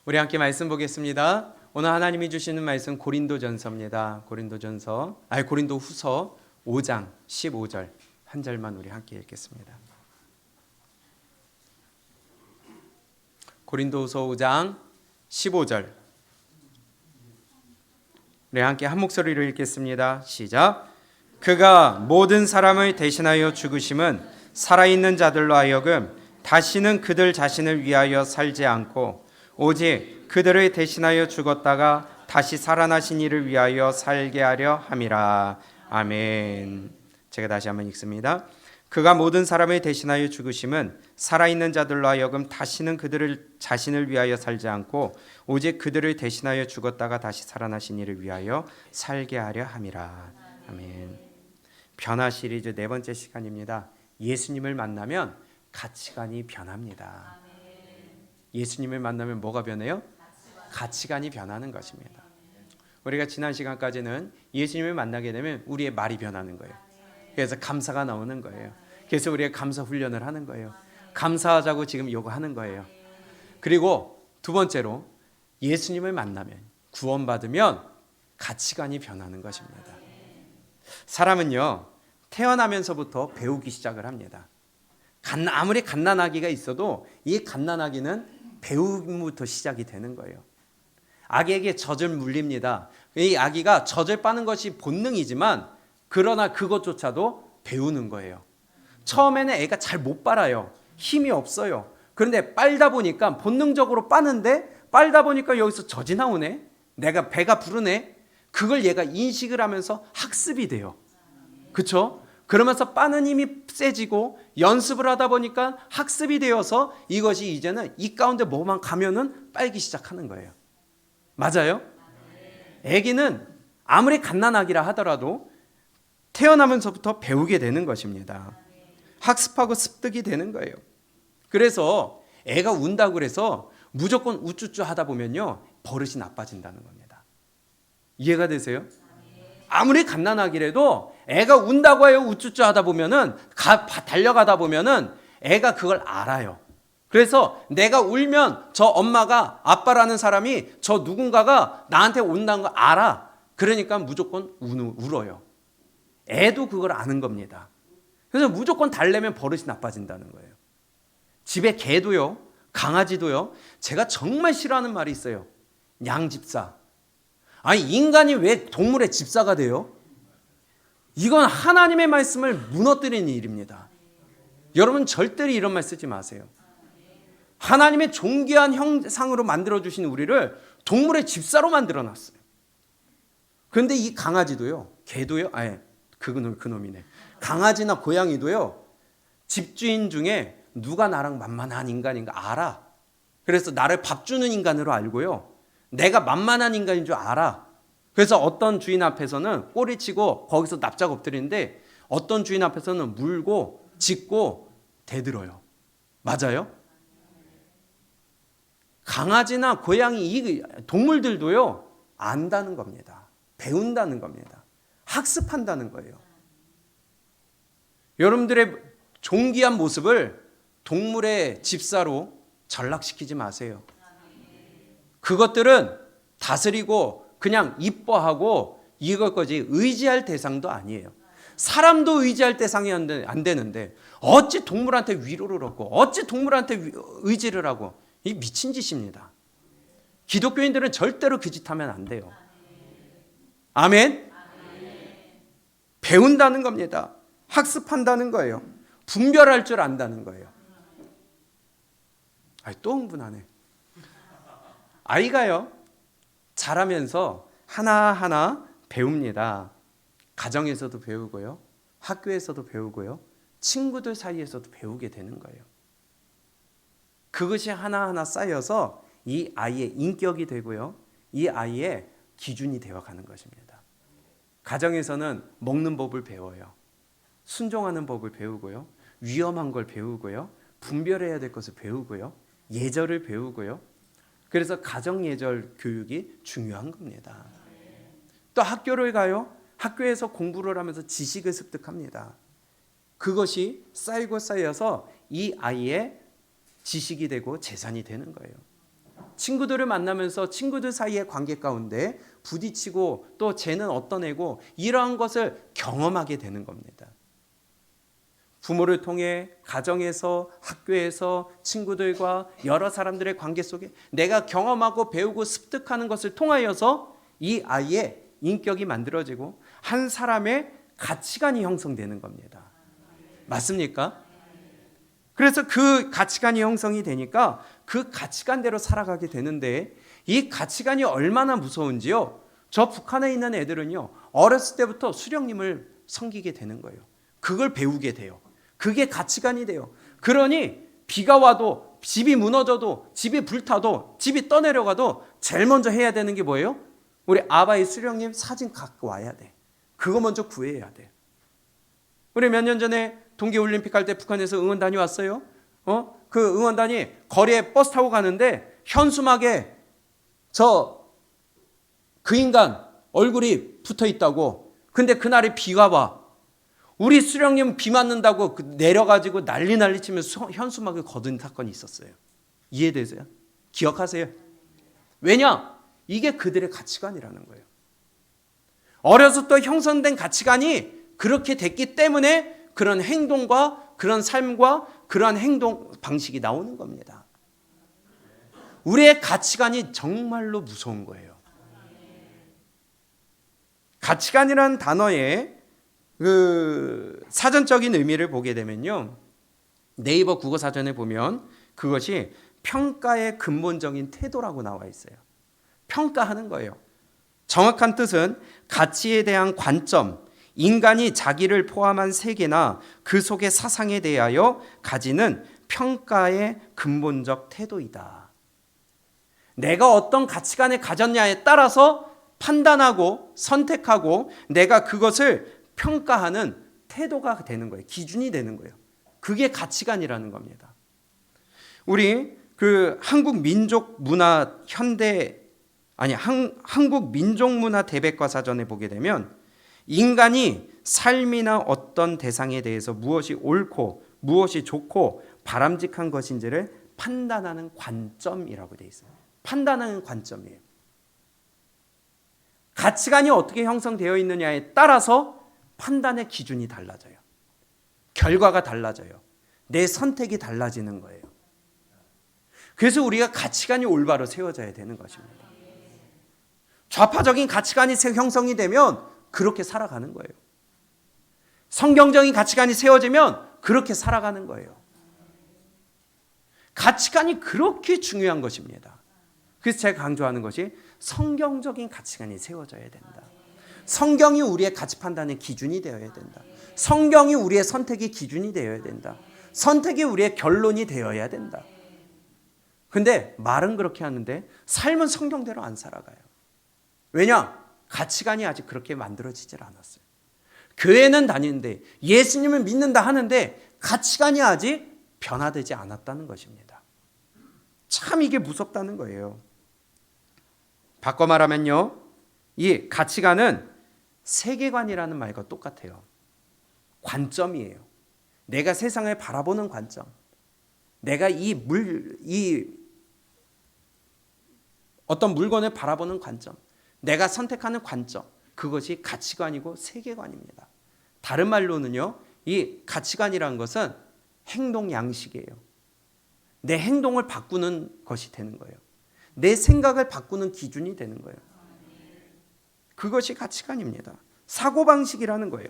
우리 함께 말씀 보겠습니다. 오늘 하나님이 주시는 말씀 고린도전서입니다. 고린도후서 5장 15절 한 절만 우리 함께 읽겠습니다. 고린도후서 5장 15절 우리 함께 한 목소리로 읽겠습니다. 시작. 그가 모든 사람을 대신하여 죽으심은 살아있는 자들로 하여금 다시는 그들 자신을 위하여 살지 않고 오직 그들을 대신하여 죽었다가 다시 살아나신 이를 위하여 살게 하려 함이라. 아멘. 제가 다시 한번 읽습니다. 그가 모든 사람을 대신하여 죽으심은 살아있는 자들로 하여금 다시는 그들을 자신을 위하여 살지 않고 오직 그들을 대신하여 죽었다가 다시 살아나신 이를 위하여 살게 하려 함이라. 아멘. 변화 시리즈 네 번째 시간입니다. 예수님을 만나면 가치관이 변합니다. 예수님을 만나면 뭐가 변해요? 가치관이 변하는 것입니다. 우리가 지난 시간까지는 예수님을 만나게 되면 우리의 말이 변하는 거예요. 그래서 감사가 나오는 거예요. 그래서 우리가 감사 훈련을 하는 거예요. 감사하자고 지금 요구하는 거예요. 그리고 두 번째로 예수님을 만나면 구원받으면 가치관이 변하는 것입니다. 사람은요 태어나면서부터 배우기 시작을 합니다. 아무리 갓난아기가 있어도 이 갓난아기는 배움부터 시작이 되는 거예요. 아기에게 젖을 물립니다. 이 아기가 젖을 빠는 것이 본능이지만 그러나 그것조차도 배우는 거예요. 처음에는 애가 잘 못 빨아요. 힘이 없어요. 그런데 빨다 보니까 본능적으로 빠는데 빨다 보니까 여기서 젖이 나오네. 내가 배가 부르네. 그걸 얘가 인식을 하면서 학습이 돼요. 그렇죠? 그러면서 빠는 힘이 세지고 연습을 하다 보니까 학습이 되어서 이것이 이제는 이 가운데 뭐만 가면은 빨기 시작하는 거예요. 맞아요? 아기는 아무리 갓난아기라 하더라도 태어나면서부터 배우게 되는 것입니다. 학습하고 습득이 되는 거예요. 그래서 애가 운다고 그래서 무조건 우쭈쭈 하다 보면요 버릇이 나빠진다는 겁니다. 이해가 되세요? 아무리 갓난아기라도 애가 운다고 해요 우쭈쭈 하다 보면은 달려가다 보면은 애가 그걸 알아요. 그래서 내가 울면 저 엄마가 아빠라는 사람이 저 누군가가 나한테 온다는 거 알아. 그러니까 무조건 울어요. 애도 그걸 아는 겁니다. 그래서 무조건 달래면 버릇이 나빠진다는 거예요. 집에 개도요 강아지도요 제가 정말 싫어하는 말이 있어요. 양집사. 아니 인간이 왜 동물의 집사가 돼요? 이건 하나님의 말씀을 무너뜨리는 일입니다. 여러분 절대로 이런 말 쓰지 마세요. 하나님의 존귀한 형상으로 만들어주신 우리를 동물의 집사로 만들어놨어요. 그런데 이 강아지도요 개도요 그놈이네. 강아지나 고양이도요 집주인 중에 누가 나랑 만만한 인간인가 알아. 그래서 나를 밥 주는 인간으로 알고요 내가 만만한 인간인 줄 알아. 그래서 어떤 주인 앞에서는 꼬리치고 거기서 납작 엎드리는데 어떤 주인 앞에서는 물고 짖고 대들어요. 맞아요? 강아지나 고양이 이 동물들도요 안다는 겁니다. 배운다는 겁니다. 학습한다는 거예요. 여러분들의 존귀한 모습을 동물의 집사로 전락시키지 마세요. 그것들은 다스리고 그냥 이뻐하고 이것까지 의지할 대상도 아니에요. 사람도 의지할 대상이 안 되는데 어찌 동물한테 위로를 얻고 어찌 동물한테 의지를 하고 이 미친 짓입니다. 기독교인들은 절대로 그 짓 하면 안 돼요. 아멘? 배운다는 겁니다. 학습한다는 거예요. 분별할 줄 안다는 거예요. 또 흥분하네. 아이가요 자라면서 하나하나 배웁니다. 가정에서도 배우고요 학교에서도 배우고요 친구들 사이에서도 배우게 되는 거예요. 그것이 하나하나 쌓여서 이 아이의 인격이 되고요 이 아이의 기준이 되어가는 것입니다. 가정에서는 먹는 법을 배워요. 순종하는 법을 배우고요 위험한 걸 배우고요 분별해야 될 것을 배우고요 예절을 배우고요. 그래서 가정예절 교육이 중요한 겁니다. 또 학교를 가요. 학교에서 공부를 하면서 지식을 습득합니다. 그것이 쌓이고 쌓여서 이 아이의 지식이 되고 재산이 되는 거예요. 친구들을 만나면서 친구들 사이의 관계 가운데 부딪히고 또 쟤는 어떤 애고 이러한 것을 경험하게 되는 겁니다. 부모를 통해 가정에서 학교에서 친구들과 여러 사람들의 관계 속에 내가 경험하고 배우고 습득하는 것을 통하여서 이 아이의 인격이 만들어지고 한 사람의 가치관이 형성되는 겁니다. 맞습니까? 그래서 그 가치관이 형성이 되니까 그 가치관대로 살아가게 되는데 이 가치관이 얼마나 무서운지요. 저 북한에 있는 애들은요. 어렸을 때부터 수령님을 섬기게 되는 거예요. 그걸 배우게 돼요. 그게 가치관이 돼요. 그러니 비가 와도 집이 무너져도 집이 불타도 집이 떠내려가도 제일 먼저 해야 되는 게 뭐예요? 우리 아바이 수령님 사진 갖고 와야 돼. 그거 먼저 구해야 돼. 우리 몇 년 전에 동계올림픽 할 때 북한에서 응원 다녀왔어요. 그 응원단이 거리에 버스 타고 가는데 현수막에 그 인간 얼굴이 붙어 있다고. 근데 그날이 비가 와. 우리 수령님 비 맞는다고 내려가지고 난리 치면서 현수막을 거둔 사건이 있었어요. 이해되세요? 기억하세요? 왜냐? 이게 그들의 가치관이라는 거예요. 어려서부터 형성된 가치관이 그렇게 됐기 때문에 그런 행동과 그런 삶과 그런 행동 방식이 나오는 겁니다. 우리의 가치관이 정말로 무서운 거예요. 가치관이라는 단어의 그 사전적인 의미를 보게 되면요. 네이버 국어사전에 보면 그것이 평가의 근본적인 태도라고 나와 있어요. 평가하는 거예요. 정확한 뜻은 가치에 대한 관점, 인간이 자기를 포함한 세계나 그 속의 사상에 대하여 가지는 평가의 근본적 태도이다. 내가 어떤 가치관을 가졌냐에 따라서 판단하고 선택하고 내가 그것을 평가하는 태도가 되는 거예요. 기준이 되는 거예요. 그게 가치관이라는 겁니다. 우리 그 한국 민족 문화 한국 민족 문화 대백과 사전에 보게 되면 인간이 삶이나 어떤 대상에 대해서 무엇이 옳고 무엇이 좋고 바람직한 것인지를 판단하는 관점이라고 되어 있어요. 판단하는 관점이에요. 가치관이 어떻게 형성되어 있느냐에 따라서 판단의 기준이 달라져요. 결과가 달라져요. 내 선택이 달라지는 거예요. 그래서 우리가 가치관이 올바로 세워져야 되는 것입니다. 좌파적인 가치관이 형성이 되면 그렇게 살아가는 거예요. 성경적인 가치관이 세워지면 그렇게 살아가는 거예요. 가치관이 그렇게 중요한 것입니다. 그래서 제가 강조하는 것이 성경적인 가치관이 세워져야 된다. 성경이 우리의 가치 판단의 기준이 되어야 된다. 성경이 우리의 선택의 기준이 되어야 된다. 선택이 우리의 결론이 되어야 된다. 근데 말은 그렇게 하는데 삶은 성경대로 안 살아가요. 왜냐? 가치관이 아직 그렇게 만들어지질 않았어요. 교회는 다니는데 예수님을 믿는다 하는데 가치관이 아직 변화되지 않았다는 것입니다. 참 이게 무섭다는 거예요. 바꿔 말하면요. 이 가치관은 세계관이라는 말과 똑같아요. 관점이에요. 내가 세상을 바라보는 관점. 내가 어떤 물건을 바라보는 관점. 내가 선택하는 관점. 그것이 가치관이고 세계관입니다. 다른 말로는요. 이 가치관이라는 것은 행동 양식이에요. 내 행동을 바꾸는 것이 되는 거예요. 내 생각을 바꾸는 기준이 되는 거예요. 그것이 가치관입니다. 사고방식이라는 거예요.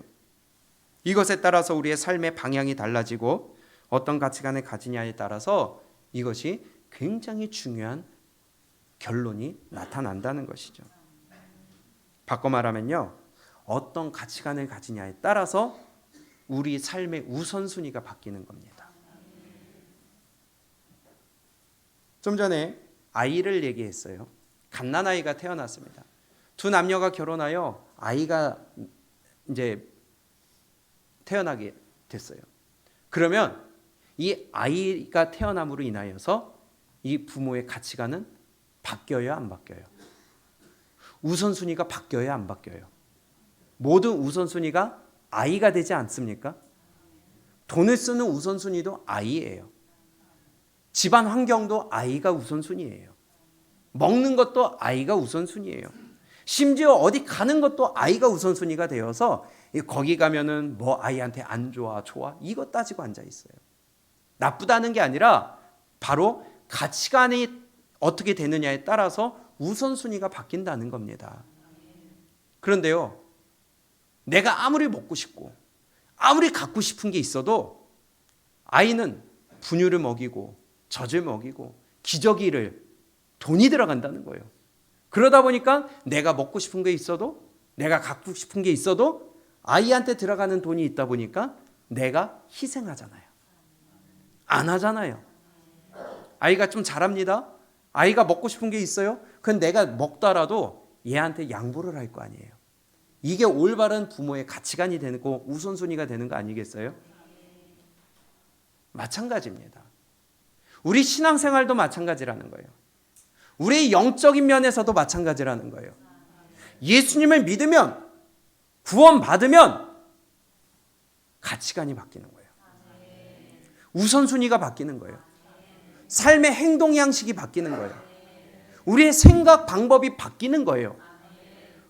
이것에 따라서 우리의 삶의 방향이 달라지고 어떤 가치관을 가지냐에 따라서 이것이 굉장히 중요한 결론이 나타난다는 것이죠. 바꿔 말하면요. 어떤 가치관을 가지냐에 따라서 우리 삶의 우선순위가 바뀌는 겁니다. 좀 전에 아이를 얘기했어요. 갓난아이가 태어났습니다. 두 남녀가 결혼하여 아이가 이제 태어나게 됐어요. 그러면 이 아이가 태어남으로 인하여서 이 부모의 가치관은 바뀌어요, 안 바뀌어요? 우선순위가 바뀌어요, 안 바뀌어요? 모든 우선순위가 아이가 되지 않습니까? 돈을 쓰는 우선순위도 아이예요. 집안 환경도 아이가 우선순위예요. 먹는 것도 아이가 우선순위예요. 심지어 어디 가는 것도 아이가 우선순위가 되어서 거기 가면은 뭐 아이한테 안 좋아, 좋아? 이거 따지고 앉아 있어요. 나쁘다는 게 아니라 바로 가치관이 어떻게 되느냐에 따라서 우선순위가 바뀐다는 겁니다. 그런데요, 내가 아무리 먹고 싶고 아무리 갖고 싶은 게 있어도 아이는 분유를 먹이고 젖을 먹이고 기저귀를 돈이 들어간다는 거예요. 그러다 보니까 내가 먹고 싶은 게 있어도 내가 갖고 싶은 게 있어도 아이한테 들어가는 돈이 있다 보니까 내가 희생하잖아요. 안 하잖아요. 아이가 좀 잘합니다. 아이가 먹고 싶은 게 있어요. 그건 내가 먹더라도 얘한테 양보를 할 거 아니에요. 이게 올바른 부모의 가치관이 되고 우선순위가 되는 거 아니겠어요? 마찬가지입니다. 우리 신앙생활도 마찬가지라는 거예요. 우리의 영적인 면에서도 마찬가지라는 거예요. 예수님을 믿으면, 구원받으면 가치관이 바뀌는 거예요. 우선순위가 바뀌는 거예요. 삶의 행동 양식이 바뀌는 거예요. 우리의 생각 방법이 바뀌는 거예요.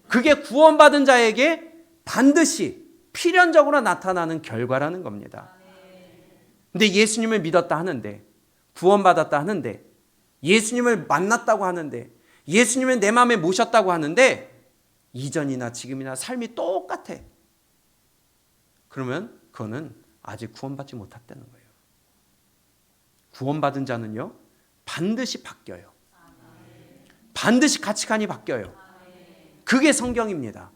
그게 구원받은 자에게 반드시 필연적으로 나타나는 결과라는 겁니다. 근데 예수님을 믿었다 하는데, 구원받았다 하는데, 예수님을 만났다고 하는데, 예수님을 내 마음에 모셨다고 하는데 이전이나 지금이나 삶이 똑같아. 그러면 그거는 아직 구원받지 못했다는 거예요. 구원받은 자는요, 반드시 바뀌어요. 반드시 가치관이 바뀌어요. 그게 성경입니다.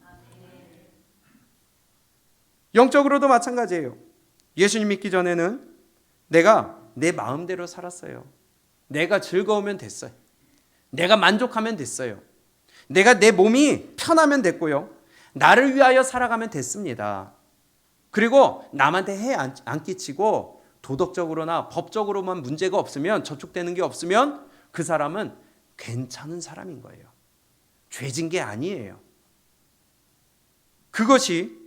영적으로도 마찬가지예요. 예수님 믿기 전에는 내가 내 마음대로 살았어요. 내가 즐거우면 됐어요. 내가 만족하면 됐어요. 내가 내 몸이 편하면 됐고요. 나를 위하여 살아가면 됐습니다. 그리고 남한테 해 안 끼치고 도덕적으로나 법적으로만 문제가 없으면, 저촉되는 게 없으면 그 사람은 괜찮은 사람인 거예요. 죄진 게 아니에요. 그것이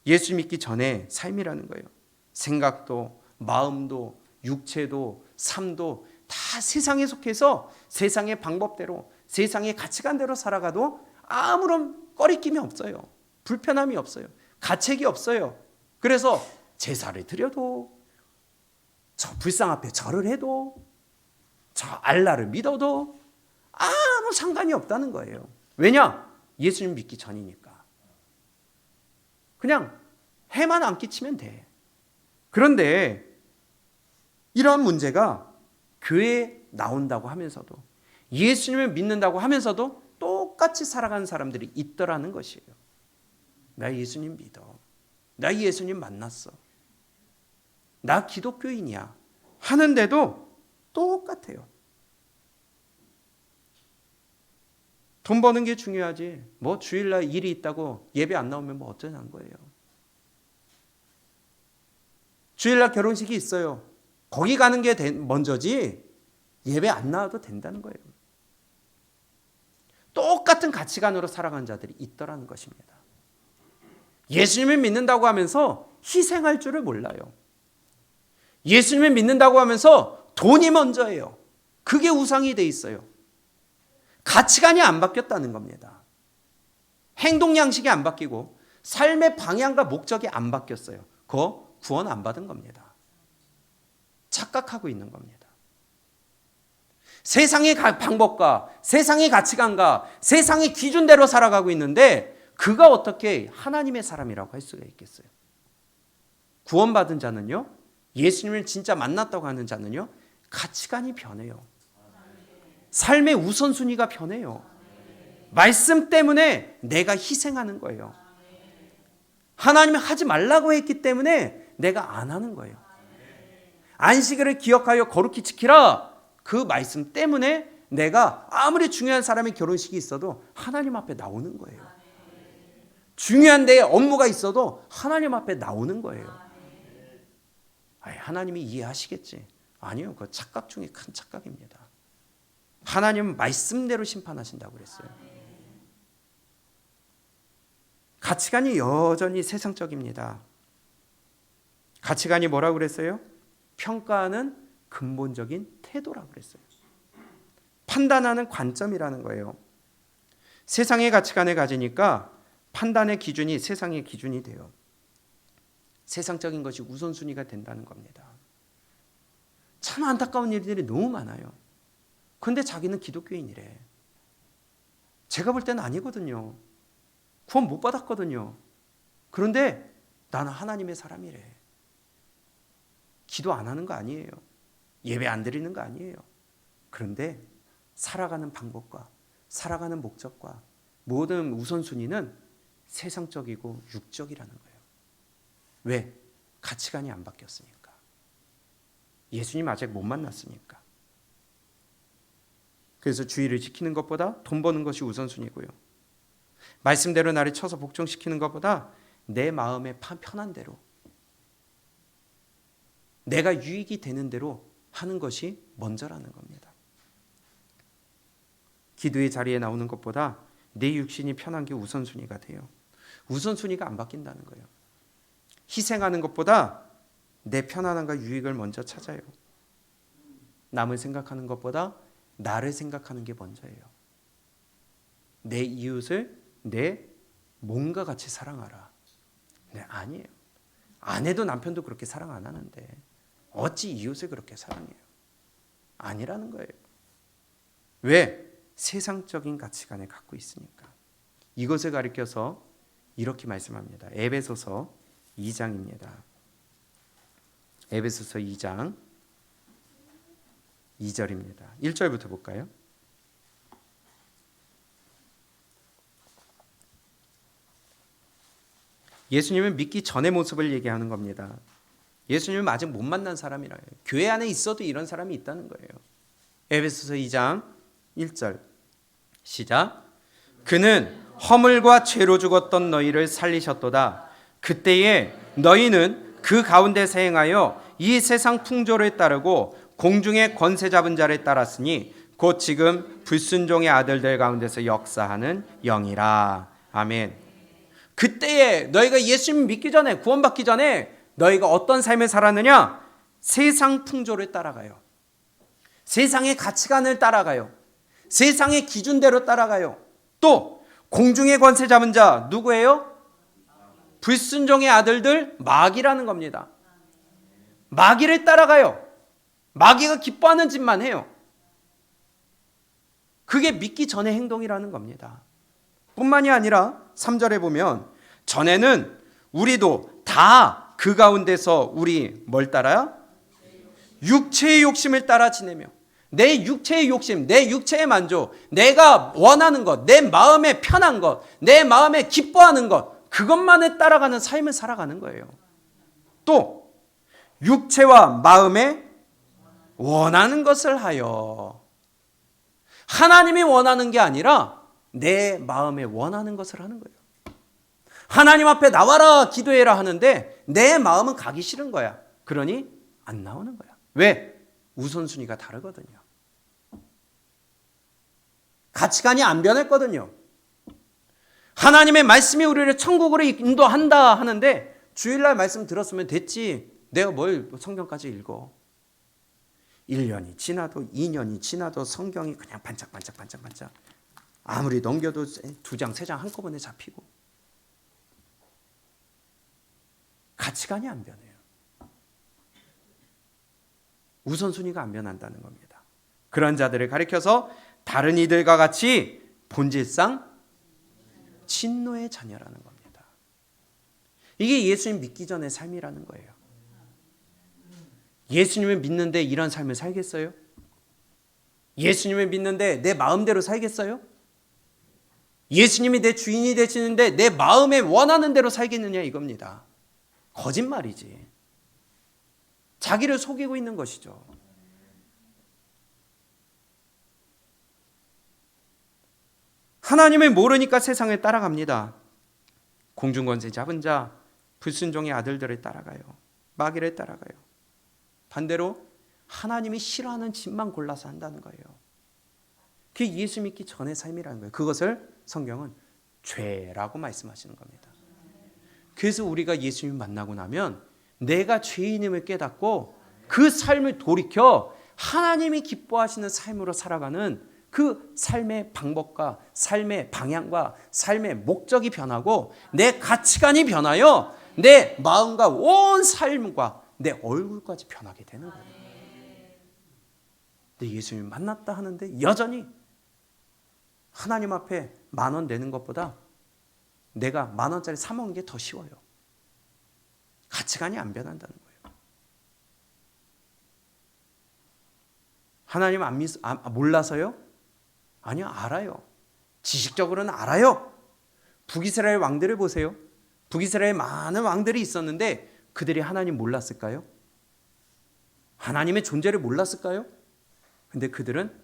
예수 믿기 전에 삶이라는 거예요. 생각도, 마음도, 육체도, 삶도 다 세상에 속해서 세상의 방법대로, 세상의 가치관대로 살아가도 아무런 꺼리낌이 없어요. 불편함이 없어요. 가책이 없어요. 그래서 제사를 드려도, 저 불상 앞에 절을 해도, 저 알라를 믿어도 아무 상관이 없다는 거예요. 왜냐? 예수님 믿기 전이니까. 그냥 해만 안 끼치면 돼. 그런데 이러한 문제가 교회에 나온다고 하면서도, 예수님을 믿는다고 하면서도 똑같이 살아가는 사람들이 있더라는 것이에요. 나 예수님 믿어. 나 예수님 만났어. 나 기독교인이야. 하는데도 똑같아요. 돈 버는 게 중요하지. 뭐 주일날 일이 있다고 예배 안 나오면 뭐 어쩌냐는 거예요. 주일날 결혼식이 있어요. 거기 가는 게 먼저지 예배 안 나와도 된다는 거예요. 똑같은 가치관으로 살아가는 자들이 있더라는 것입니다. 예수님을 믿는다고 하면서 희생할 줄을 몰라요. 예수님을 믿는다고 하면서 돈이 먼저예요. 그게 우상이 돼 있어요. 가치관이 안 바뀌었다는 겁니다. 행동 양식이 안 바뀌고 삶의 방향과 목적이 안 바뀌었어요. 그거 구원 안 받은 겁니다. 착각하고 있는 겁니다. 세상의 방법과 세상의 가치관과 세상의 기준대로 살아가고 있는데 그가 어떻게 하나님의 사람이라고 할 수가 있겠어요? 구원받은 자는요, 예수님을 진짜 만났다고 하는 자는요, 가치관이 변해요. 삶의 우선순위가 변해요. 말씀 때문에 내가 희생하는 거예요. 하나님이 하지 말라고 했기 때문에 내가 안 하는 거예요. 안식일을 기억하여 거룩히 지키라. 그 말씀 때문에 내가 아무리 중요한 사람의 결혼식이 있어도 하나님 앞에 나오는 거예요. 중요한 내 업무가 있어도 하나님 앞에 나오는 거예요. 하나님이 이해하시겠지. 아니요. 그거 착각 중에 큰 착각입니다. 하나님은 말씀대로 심판하신다고 그랬어요. 가치관이 여전히 세상적입니다. 가치관이 뭐라고 그랬어요? 평가하는 근본적인 태도라고 그랬어요. 판단하는 관점이라는 거예요. 세상의 가치관을 가지니까 판단의 기준이 세상의 기준이 돼요. 세상적인 것이 우선순위가 된다는 겁니다. 참 안타까운 일들이 너무 많아요. 그런데 자기는 기독교인이래. 제가 볼 때는 아니거든요. 구원 못 받았거든요. 그런데 나는 하나님의 사람이래. 기도 안 하는 거 아니에요. 예배 안 드리는 거 아니에요. 그런데 살아가는 방법과 살아가는 목적과 모든 우선순위는 세상적이고 육적이라는 거예요. 왜? 가치관이 안 바뀌었으니까. 예수님 아직 못 만났으니까. 그래서 주의를 지키는 것보다 돈 버는 것이 우선순위고요. 말씀대로 나를 쳐서 복종시키는 것보다 내 마음의 편한 대로, 내가 유익이 되는 대로 하는 것이 먼저라는 겁니다. 기도의 자리에 나오는 것보다 내 육신이 편한 게 우선순위가 돼요. 우선순위가 안 바뀐다는 거예요. 희생하는 것보다 내 편안함과 유익을 먼저 찾아요. 남을 생각하는 것보다 나를 생각하는 게 먼저예요. 내 이웃을 내 몸과 같이 사랑하라. 네, 아니에요. 아내도 남편도 그렇게 사랑 안 하는데 어찌 이웃을 그렇게 사랑해요? 아니라는 거예요. 왜? 세상적인 가치관을 갖고 있으니까. 이것을 가리켜서 이렇게 말씀합니다. 에베소서 2장입니다. 에베소서 2장 2절입니다. 1절부터 볼까요? 예수님은 믿기 전의 모습을 얘기하는 겁니다. 예수님은 아직 못 만난 사람이라요. 교회 안에 있어도 이런 사람이 있다는 거예요. 에베소서 2장 1절 시작. 그는 허물과 죄로 죽었던 너희를 살리셨도다. 그때에 너희는 그 가운데서 행하여 이 세상 풍조를 따르고 공중의 권세 잡은 자를 따랐으니 곧 지금 불순종의 아들들 가운데서 역사하는 영이라. 아멘. 그때에 너희가 예수님 믿기 전에, 구원받기 전에 너희가 어떤 삶을 살았느냐? 세상 풍조를 따라가요. 세상의 가치관을 따라가요. 세상의 기준대로 따라가요. 또 공중의 권세 잡은 자 누구예요? 불순종의 아들들, 마귀라는 겁니다. 마귀를 따라가요. 마귀가 기뻐하는 짓만 해요. 그게 믿기 전의 행동이라는 겁니다. 뿐만이 아니라 3절에 보면 전에는 우리도 다 그 가운데서 우리 뭘 따라요? 육체의 욕심을 따라 지내며 내 육체의 욕심, 내 육체의 만족, 내가 원하는 것, 내 마음에 편한 것, 내 마음에 기뻐하는 것, 그것만을 따라가는 삶을 살아가는 거예요. 또 육체와 마음에 원하는 것을 하여, 하나님이 원하는 게 아니라 내 마음에 원하는 것을 하는 거예요. 하나님 앞에 나와라 기도해라 하는데 내 마음은 가기 싫은 거야. 그러니 안 나오는 거야. 왜? 우선순위가 다르거든요. 가치관이 안 변했거든요. 하나님의 말씀이 우리를 천국으로 인도한다 하는데 주일날 말씀 들었으면 됐지. 내가 뭘 성경까지 읽어. 1년이 지나도 2년이 지나도 성경이 그냥 반짝반짝 아무리 넘겨도 2장 3장 한꺼번에 잡히고 가치관이 안 변해요. 우선순위가 안 변한다는 겁니다. 그런 자들을 가리켜서 다른 이들과 같이 본질상 진노의 자녀라는 겁니다. 이게 예수님 믿기 전의 삶이라는 거예요. 예수님을 믿는데 이런 삶을 살겠어요? 예수님을 믿는데 내 마음대로 살겠어요? 예수님이 내 주인이 되시는데 내 마음에 원하는 대로 살겠느냐 이겁니다. 거짓말이지. 자기를 속이고 있는 것이죠. 하나님을 모르니까 세상을 따라갑니다. 공중권세 잡은 자, 불순종의 아들들을 따라가요. 마귀를 따라가요. 반대로 하나님이 싫어하는 짓만 골라서 한다는 거예요. 그게 예수 믿기 전의 삶이라는 거예요. 그것을 성경은 죄라고 말씀하시는 겁니다. 그래서 우리가 예수님 만나고 나면 내가 죄인임을 깨닫고 그 삶을 돌이켜 하나님이 기뻐하시는 삶으로 살아가는 그 삶의 방법과 삶의 방향과 삶의 목적이 변하고 내 가치관이 변하여 내 마음과 온 삶과 내 얼굴까지 변하게 되는 거예요. 근데 예수님 만났다 하는데 여전히 하나님 앞에 10,000원 내는 것보다 내가 10,000원짜리 사 먹는 게 더 쉬워요. 가치관이 안 변한다는 거예요. 하나님 몰라서요? 아니요, 알아요. 지식적으로는 알아요. 북이스라엘 왕들을 보세요. 북이스라엘에 많은 왕들이 있었는데 그들이 하나님 몰랐을까요? 하나님의 존재를 몰랐을까요? 근데 그들은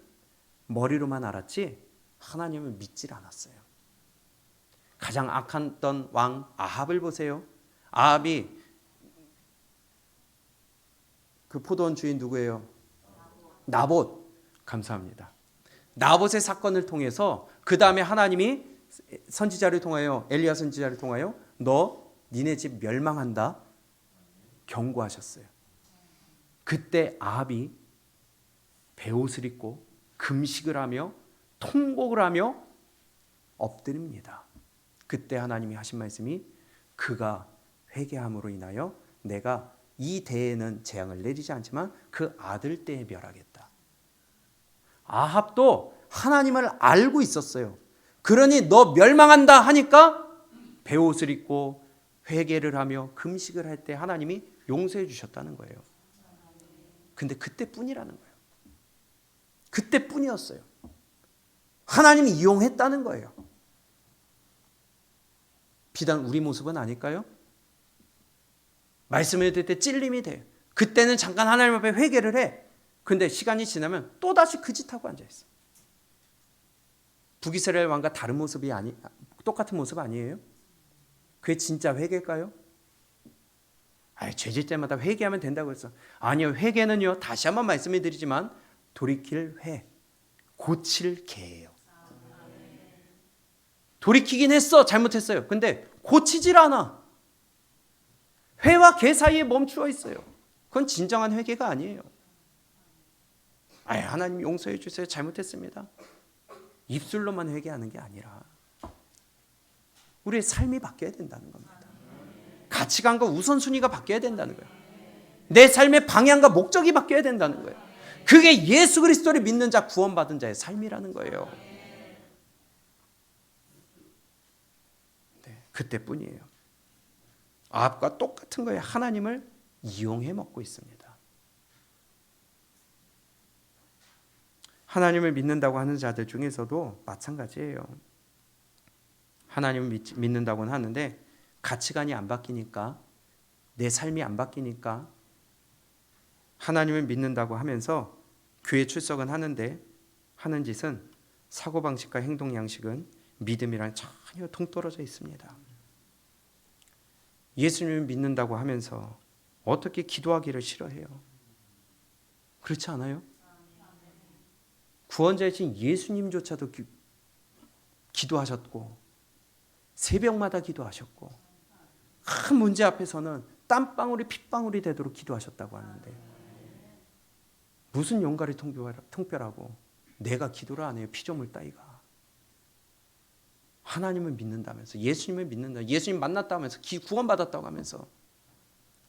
머리로만 알았지 하나님을 믿질 않았어요. 가장 악했던 왕 아합을 보세요. 아합이 그 포도원 주인 누구예요? 나봇. 감사합니다. 나봇의 사건을 통해서 그 다음에 하나님이 선지자를 통하여 엘리야 선지자를 통하여 너 니네 집 멸망한다 경고하셨어요. 그때 아합이 베옷을 입고 금식을 하며 통곡을 하며 엎드립니다. 그때 하나님이 하신 말씀이 그가 회개함으로 인하여 내가 이 대에는 재앙을 내리지 않지만 그 아들 때에 멸하겠다. 아합도 하나님을 알고 있었어요. 그러니 너 멸망한다 하니까 베옷을 입고 회개를 하며 금식을 할 때 하나님이 용서해 주셨다는 거예요. 근데 그때뿐이라는 거예요. 그때뿐이었어요. 하나님이 이용했다는 거예요. 비단 우리 모습은 아닐까요? 말씀을 들을 때 찔림이 돼요. 그때는 잠깐 하나님 앞에 회개를 해. 근데 시간이 지나면 또다시 그 짓하고 앉아있어요. 북이스라엘 왕과 다른 모습이 똑같은 모습 아니에요? 그게 진짜 회개일까요? 죄질 때마다 회개하면 된다고 했어. 아니요, 회개는요, 다시 한번 말씀해 드리지만 돌이킬 회, 고칠 개예요. 돌이키긴 했어, 잘못했어요. 근데 고치질 않아. 회와 개 사이에 멈추어 있어요. 그건 진정한 회개가 아니에요. 하나님 용서해 주세요, 잘못했습니다. 입술로만 회개하는 게 아니라 우리의 삶이 바뀌어야 된다는 겁니다. 가치관과 우선순위가 바뀌어야 된다는 거예요. 내 삶의 방향과 목적이 바뀌어야 된다는 거예요. 그게 예수 그리스도를 믿는 자, 구원받은 자의 삶이라는 거예요. 네, 그때뿐이에요. 아합과 똑같은 거예요. 하나님을 이용해 먹고 있습니다. 하나님을 믿는다고 하는 자들 중에서도 마찬가지예요. 하나님을 믿는다고는 하는데 가치관이 안 바뀌니까, 내 삶이 안 바뀌니까 하나님을 믿는다고 하면서 교회 출석은 하는데 하는 짓은 사고방식과 행동 양식은 믿음이랑 전혀 동떨어져 있습니다. 예수님을 믿는다고 하면서 어떻게 기도하기를 싫어해요? 그렇지 않아요? 구원자이신 예수님조차도 기도하셨고 새벽마다 기도하셨고 큰 문제 앞에서는 땀방울이 핏방울이 되도록 기도하셨다고 하는데 무슨 영가를 통별하고 내가 기도를 안 해요? 피조물 따위가. 하나님을 믿는다면서, 예수님을 믿는다, 예수님 만났다 하면서, 구원받았다고 하면서,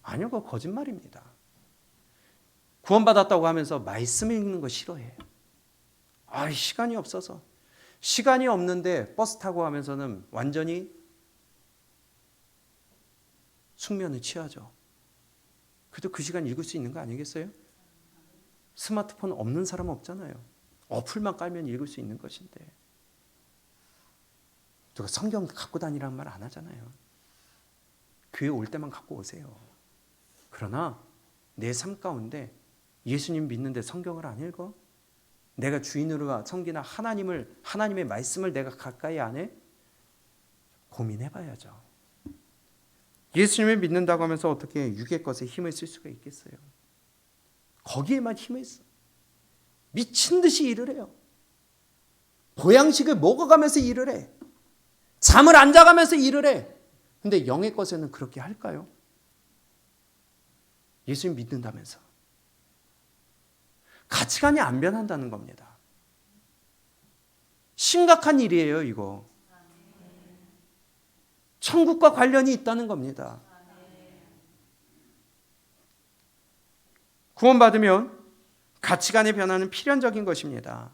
아니요, 그거 거짓말입니다. 구원받았다고 하면서 말씀 읽는 거 싫어해요. 시간이 없어서. 시간이 없는데 버스 타고 하면서는 완전히 숙면을 취하죠. 그래도 그 시간 읽을 수 있는 거 아니겠어요? 스마트폰 없는 사람은 없잖아요. 어플만 깔면 읽을 수 있는 것인데. 누가 성경 갖고 다니라는 말 안 하잖아요. 교회 올 때만 갖고 오세요. 그러나 내 삶 가운데 예수님 믿는데 성경을 안 읽어? 내가 주인으로 섬기나 하나님의 말씀을 내가 가까이 안 해? 고민해봐야죠. 예수님을 믿는다고 하면서 어떻게 육의 것에 힘을 쓸 수가 있겠어요? 거기에만 힘을 써. 미친 듯이 일을 해요. 보양식을 먹어가면서 일을 해. 잠을 안 자가면서 일을 해. 근데 영의 것에는 그렇게 할까요? 예수님 믿는다면서. 가치관이 안 변한다는 겁니다. 심각한 일이에요, 이거. 천국과 관련이 있다는 겁니다. 구원받으면 가치관의 변화는 필연적인 것입니다.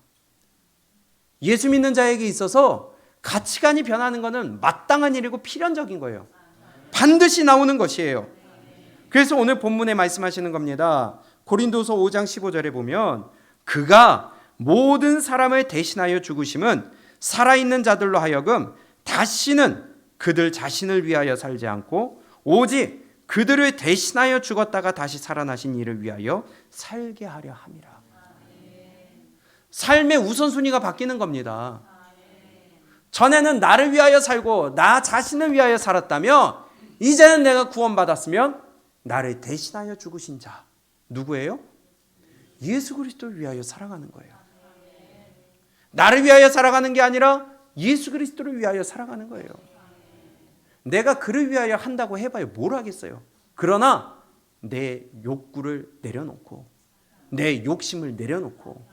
예수 믿는 자에게 있어서 가치관이 변하는 것은 마땅한 일이고 필연적인 거예요. 반드시 나오는 것이에요. 그래서 오늘 본문에 말씀하시는 겁니다. 고린도서 5장 15절에 보면 그가 모든 사람을 대신하여 죽으심은 살아있는 자들로 하여금 다시는 그들 자신을 위하여 살지 않고 오직 그들을 대신하여 죽었다가 다시 살아나신 이를 위하여 살게 하려 함이라. 삶의 우선순위가 바뀌는 겁니다. 전에는 나를 위하여 살고 나 자신을 위하여 살았다면 이제는 내가 구원받았으면 나를 대신하여 죽으신 자 누구예요? 예수 그리스도를 위하여 살아가는 거예요. 나를 위하여 살아가는 게 아니라 예수 그리스도를 위하여 살아가는 거예요. 내가 그를 위하여 한다고 해봐요. 뭘 하겠어요? 그러나 내 욕구를 내려놓고 내 욕심을 내려놓고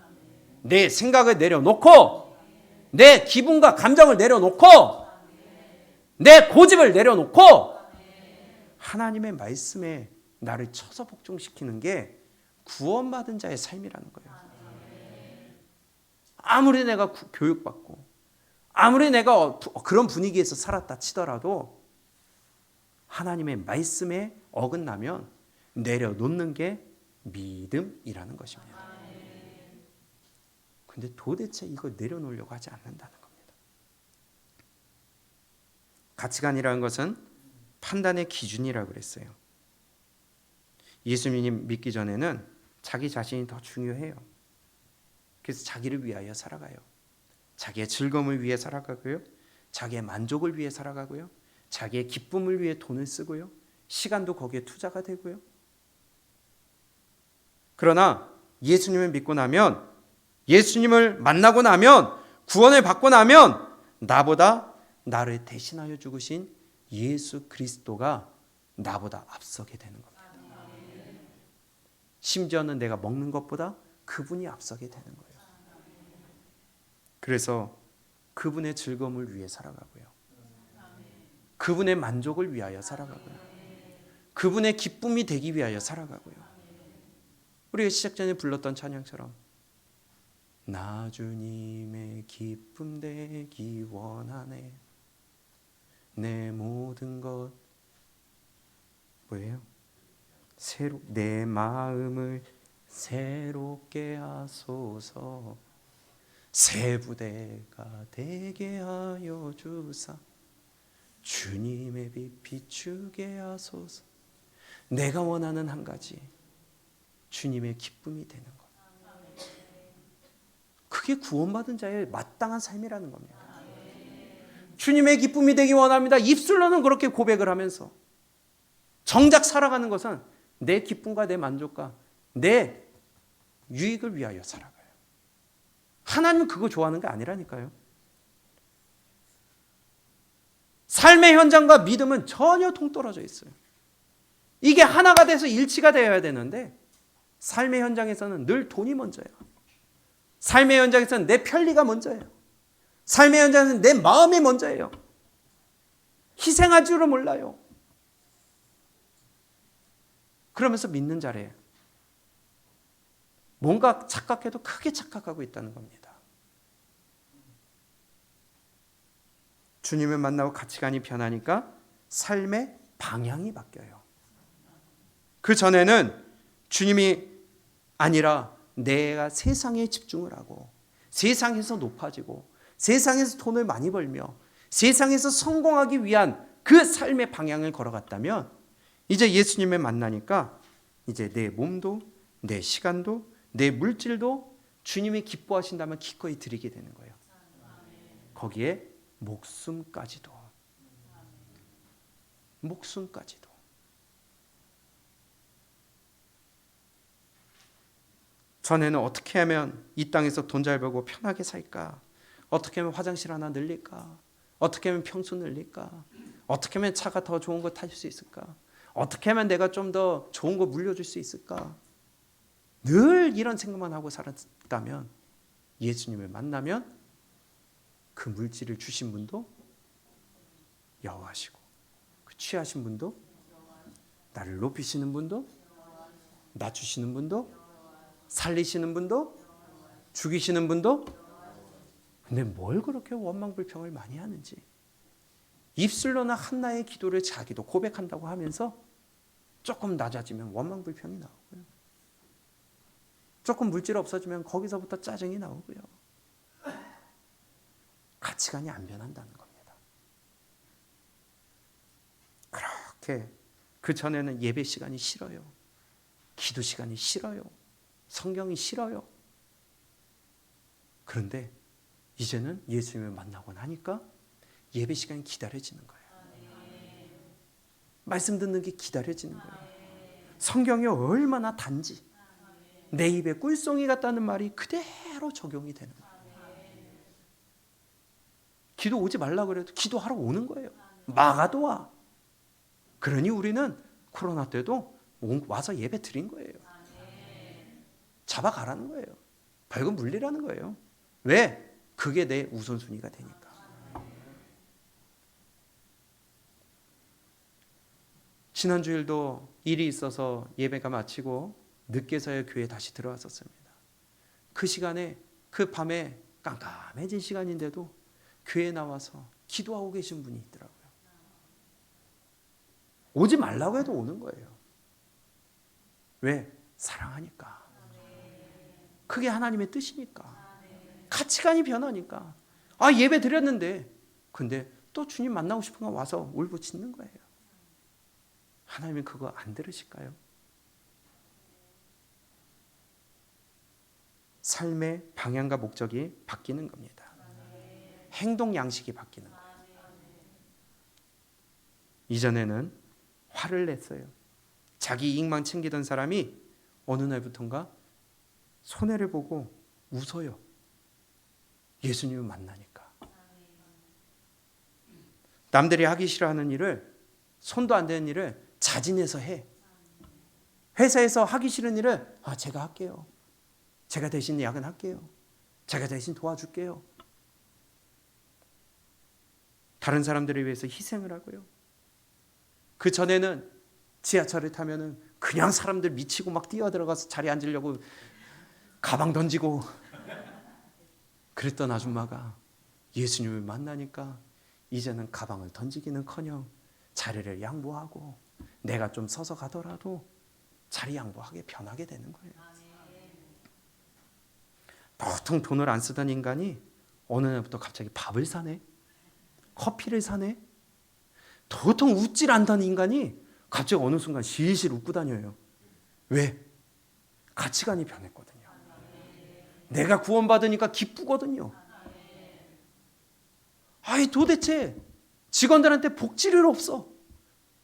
내 생각을 내려놓고 내 기분과 감정을 내려놓고 내 고집을 내려놓고 하나님의 말씀에 나를 쳐서 복종시키는 게 구원받은 자의 삶이라는 거예요. 아무리 내가 교육받고 아무리 내가 그런 분위기에서 살았다 치더라도 하나님의 말씀에 어긋나면 내려놓는 게 믿음이라는 것입니다. 근데 도대체 이걸 내려놓으려고 하지 않는다는 겁니다. 가치관이라는 것은 판단의 기준이라고 그랬어요. 예수님 믿기 전에는 자기 자신이 더 중요해요. 그래서 자기를 위하여 살아가요. 자기의 즐거움을 위해 살아가고요. 자기의 만족을 위해 살아가고요. 자기의 기쁨을 위해 돈을 쓰고요. 시간도 거기에 투자가 되고요. 그러나 예수님을 믿고 나면, 예수님을 만나고 나면, 구원을 받고 나면 나보다 나를 대신하여 죽으신 예수 그리스도가 나보다 앞서게 되는 겁니다. 심지어는 내가 먹는 것보다 그분이 앞서게 되는 거예요. 그래서 그분의 즐거움을 위해 살아가고요. 그분의 만족을 위하여 살아가고요. 그분의 기쁨이 되기 위하여 살아가고요. 우리가 시작 전에 불렀던 찬양처럼 나 주님의 기쁨 되기 원하네. 내 모든 것 뭐예요? 내 마음을 새롭게 하소서. 새 부대가 되게 하여 주사. 주님의 빛 비추게 하소서. 내가 원하는 한 가지, 주님의 기쁨이 되는 것. 그게 구원받은 자의 마땅한 삶이라는 겁니다. 주님의 기쁨이 되기 원합니다. 입술로는 그렇게 고백을 하면서 정작 살아가는 것은 내 기쁨과 내 만족과 내 유익을 위하여 살아가요. 하나님은 그거 좋아하는 게 아니라니까요. 삶의 현장과 믿음은 전혀 동떨어져 있어요. 이게 하나가 돼서 일치가 되어야 되는데 삶의 현장에서는 늘 돈이 먼저예요. 삶의 현장에서는 내 편리가 먼저예요. 삶의 현장에서는 내 마음이 먼저예요. 희생할 줄을 몰라요. 그러면서 믿는 자리에 뭔가 착각해도 크게 착각하고 있다는 겁니다. 주님을 만나고 가치관이 변하니까 삶의 방향이 바뀌어요. 그 전에는 주님이 아니라 내가 세상에 집중을 하고 세상에서 높아지고 세상에서 돈을 많이 벌며 세상에서 성공하기 위한 그 삶의 방향을 걸어갔다면 이제 예수님을 만나니까 이제 내 몸도 내 시간도 내 물질도 주님이 기뻐하신다면 기꺼이 드리게 되는 거예요. 거기에 목숨까지도. 목숨까지도. 전에는 어떻게 하면 이 땅에서 돈 잘 벌고 편하게 살까? 어떻게 하면 화장실 하나 늘릴까? 어떻게 하면 평수 늘릴까? 어떻게 하면 차가 더 좋은 거 타실 수 있을까? 어떻게 하면 내가 좀 더 좋은 거 물려줄 수 있을까? 늘 이런 생각만 하고 살았다면 예수님을 만나면 그 물질을 주신 분도 여호와시고, 그 취하신 분도, 나를 높이시는 분도, 낮추시는 분도, 살리시는 분도, 죽이시는 분도. 근데 뭘 그렇게 원망불평을 많이 하는지. 입술로나 한나의 기도를 자기도 고백한다고 하면서 조금 낮아지면 원망불평이 나오고요. 조금 물질 없어지면 거기서부터 짜증이 나오고요. 가치관이 안 변한다는 겁니다. 그렇게 그 전에는 예배 시간이 싫어요. 기도 시간이 싫어요. 성경이 싫어요. 그런데 이제는 예수님을 만나고 나니까 예배 시간이 기다려지는 거예요. 말씀 듣는 게 기다려지는 거예요. 성경이 얼마나 단지 내 입에 꿀송이 같다는 말이 그대로 적용이 되는 거예요. 기도 오지 말라고 그래도 기도하러 오는 거예요. 막아도 와. 그러니 우리는 코로나 때도 와서 예배 드린 거예요. 잡아가라는 거예요. 벌금 물리라는 거예요. 왜? 그게 내 우선순위가 되니까. 지난주일도 일이 있어서 예배가 마치고 늦게서야 교회에 다시 들어왔었습니다. 그 시간에, 그 밤에 깜깜해진 시간인데도 교회에 나와서 기도하고 계신 분이 있더라고요. 오지 말라고 해도 오는 거예요. 왜? 사랑하니까. 그게 하나님의 뜻이니까. 가치관이 변하니까. 아, 예배 드렸는데 근데 또 주님 만나고 싶은 거 와서 울부짖는 거예요. 하나님은 그거 안 들으실까요? 삶의 방향과 목적이 바뀌는 겁니다. 행동 양식이 바뀌는 거예요. 이전에는 화를 냈어요. 자기 이익만 챙기던 사람이 어느 날부턴가 손해를 보고 웃어요. 예수님을 만나니까. 남들이 하기 싫어하는 일을, 손도 안 되는 일을 자진해서 해. 회사에서 하기 싫은 일을 제가 할게요. 제가 대신 야근할게요. 제가 대신 도와줄게요. 다른 사람들을 위해서 희생을 하고요. 그 전에는 지하철을 타면은 그냥 사람들 미치고 막 뛰어들어가서 자리에 앉으려고 가방 던지고 그랬던 아줌마가 예수님을 만나니까 이제는 가방을 던지기는커녕 자리를 양보하고 내가 좀 서서 가더라도 자리 양보하게 변하게 되는 거예요. 보통 돈을 안 쓰던 인간이 어느 날부터 갑자기 밥을 사네, 커피를 사네. 도통 웃질 않던 인간이 갑자기 어느 순간 실실 웃고 다녀요. 왜? 가치관이 변했거든요. 내가 구원받으니까 기쁘거든요. 아이, 도대체 직원들한테 복지를 없어.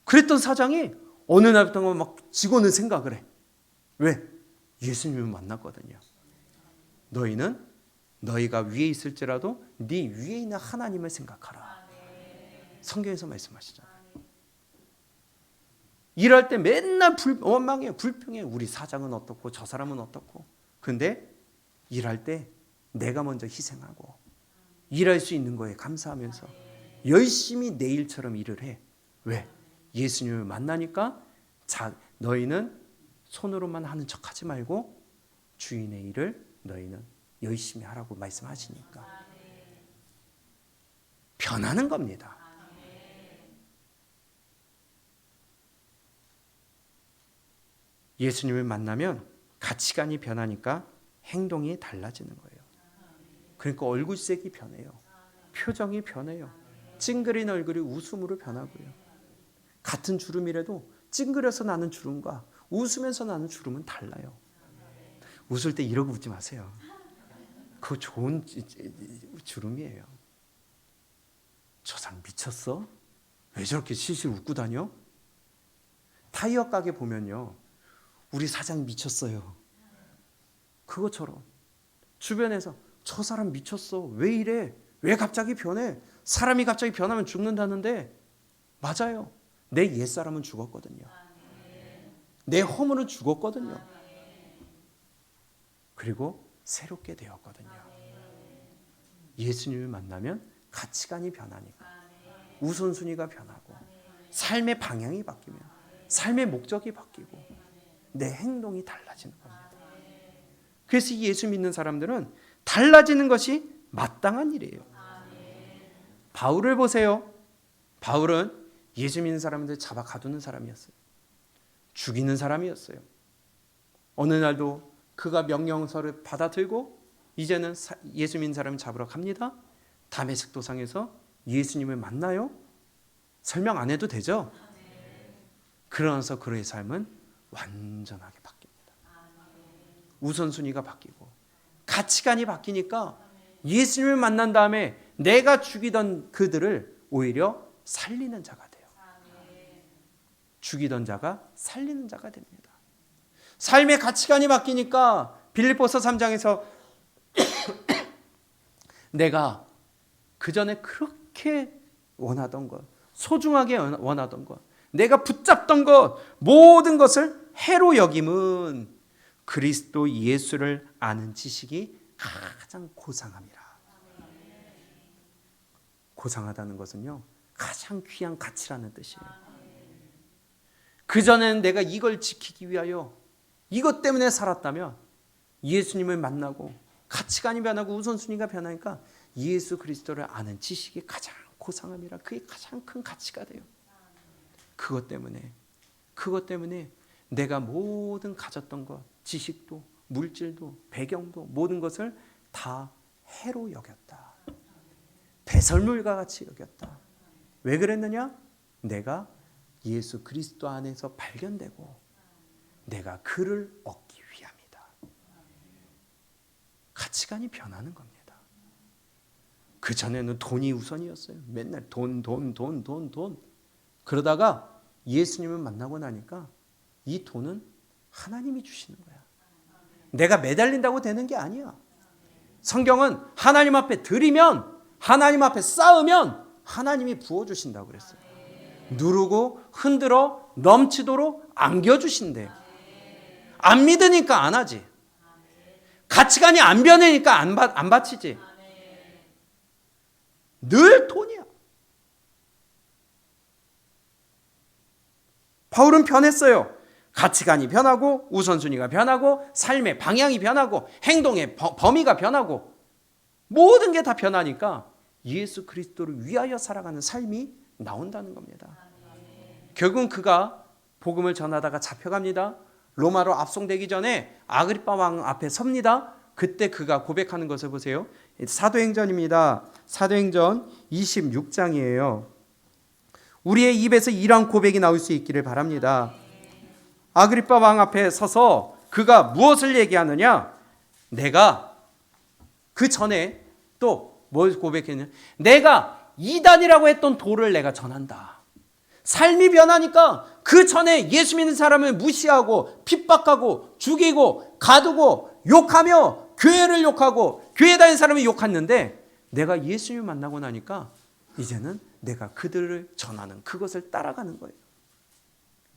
그랬던 사장이 어느 날부터 막 직원을 생각을 해. 왜? 예수님을 만났거든요. 너희는 너희가 위에 있을지라도 네 위에 있는 하나님을 생각하라. 성경에서 말씀하시잖아요. 일할 때 맨날 원망해요. 불평해요. 우리 사장은 어떻고 저 사람은 어떻고. 근데 일할 때 내가 먼저 희생하고 일할 수 있는 거에 감사하면서 열심히 내 일처럼 일을 해. 왜? 예수님을 만나니까 너희는 손으로만 하는 척하지 말고 주인의 일을 너희는 열심히 하라고 말씀하시니까 변하는 겁니다. 예수님을 만나면 가치관이 변하니까 행동이 달라지는 거예요. 그러니까 얼굴색이 변해요. 표정이 변해요. 찡그린 얼굴이 웃음으로 변하고요. 같은 주름이라도 찡그려서 나는 주름과 웃으면서 나는 주름은 달라요. 웃을 때 이러고 웃지 마세요. 그거 좋은 주름이에요. 저 사람 미쳤어? 왜 저렇게 실실 웃고 다녀? 타이어 가게 보면요, 우리 사장 미쳤어요. 그것처럼 주변에서 저 사람 미쳤어. 왜 이래? 왜 갑자기 변해? 사람이 갑자기 변하면 죽는다는데 맞아요. 내 옛사람은 죽었거든요. 내 허물은 죽었거든요. 그리고 새롭게 되었거든요. 예수님을 만나면 가치관이 변하니까, 우선순위가 변하고, 삶의 방향이 바뀌면, 삶의 목적이 바뀌고, 내 행동이 달라지는 겁니다. 그래서 예수 믿는 사람들은 달라지는 것이 마땅한 일이에요. 바울을 보세요. 바울은 예수 믿는 사람들 잡아 가두는 사람이었어요. 죽이는 사람이었어요. 어느 날도 그가 명령서를 받아들고 이제는 예수 믿는 사람을 잡으러 갑니다. 다메섹 도상에서 예수님을 만나요. 설명 안 해도 되죠? 그러면서 그의 삶은 완전하게 바뀝니다. 우선순위가 바뀌고 가치관이 바뀌니까 예수님을 만난 다음에 내가 죽이던 그들을 오히려 살리는 자가 돼요. 죽이던 자가 살리는 자가 됩니다. 삶의 가치관이 바뀌니까 빌립보서 3장에서 내가 그전에 그렇게 원하던 것, 소중하게 원하던 것, 내가 붙잡던 것, 모든 것을 해로 여김은 그리스도 예수를 아는 지식이 가장 고상함이라. 고상하다는 것은요, 가장 귀한 가치라는 뜻이에요. 그전에는 내가 이걸 지키기 위하여 이것 때문에 살았다면 예수님을 만나고 가치관이 변하고 우선순위가 변하니까 예수 그리스도를 아는 지식이 가장 고상함이라. 그게 가장 큰 가치가 돼요. 그것 때문에 내가 모든 가졌던 것, 지식도 물질도 배경도 모든 것을 다 해로 여겼다. 배설물과 같이 여겼다. 왜 그랬느냐? 내가 예수 그리스도 안에서 발견되고 내가 그를 얻기 위함이다. 가치관이 변하는 겁니다. 그전에는 돈이 우선이었어요. 맨날 돈. 그러다가 예수님을 만나고 나니까 이 돈은 하나님이 주시는 거야. 내가 매달린다고 되는 게 아니야. 성경은 하나님 앞에 드리면, 하나님 앞에 쌓으면 하나님이 부어주신다고 그랬어요. 누르고 흔들어 넘치도록 안겨주신대요. 안 믿으니까 안 하지. 가치관이 안 변하니까 안 바치지. 늘 돈이야. 바울은 변했어요. 가치관이 변하고 우선순위가 변하고 삶의 방향이 변하고 행동의 범위가 변하고 모든 게 다 변하니까 예수 그리스도를 위하여 살아가는 삶이 나온다는 겁니다. 결국은 그가 복음을 전하다가 잡혀갑니다. 로마로 압송되기 전에 아그리빠 왕 앞에 섭니다. 그때 그가 고백하는 것을 보세요. 사도행전입니다. 사도행전 26장이에요. 우리의 입에서 이러한 고백이 나올 수 있기를 바랍니다. 아그리빠 왕 앞에 서서 그가 무엇을 얘기하느냐? 내가 그 전에 또 뭘 고백했느냐? 내가 이단이라고 했던 도를 내가 전한다. 삶이 변하니까 그 전에 예수 믿는 사람을 무시하고 핍박하고 죽이고 가두고 욕하며 교회를 욕하고 교회 다니는 사람을 욕했는데 내가 예수님을 만나고 나니까 이제는 내가 그들을 전하는 그것을 따라가는 거예요.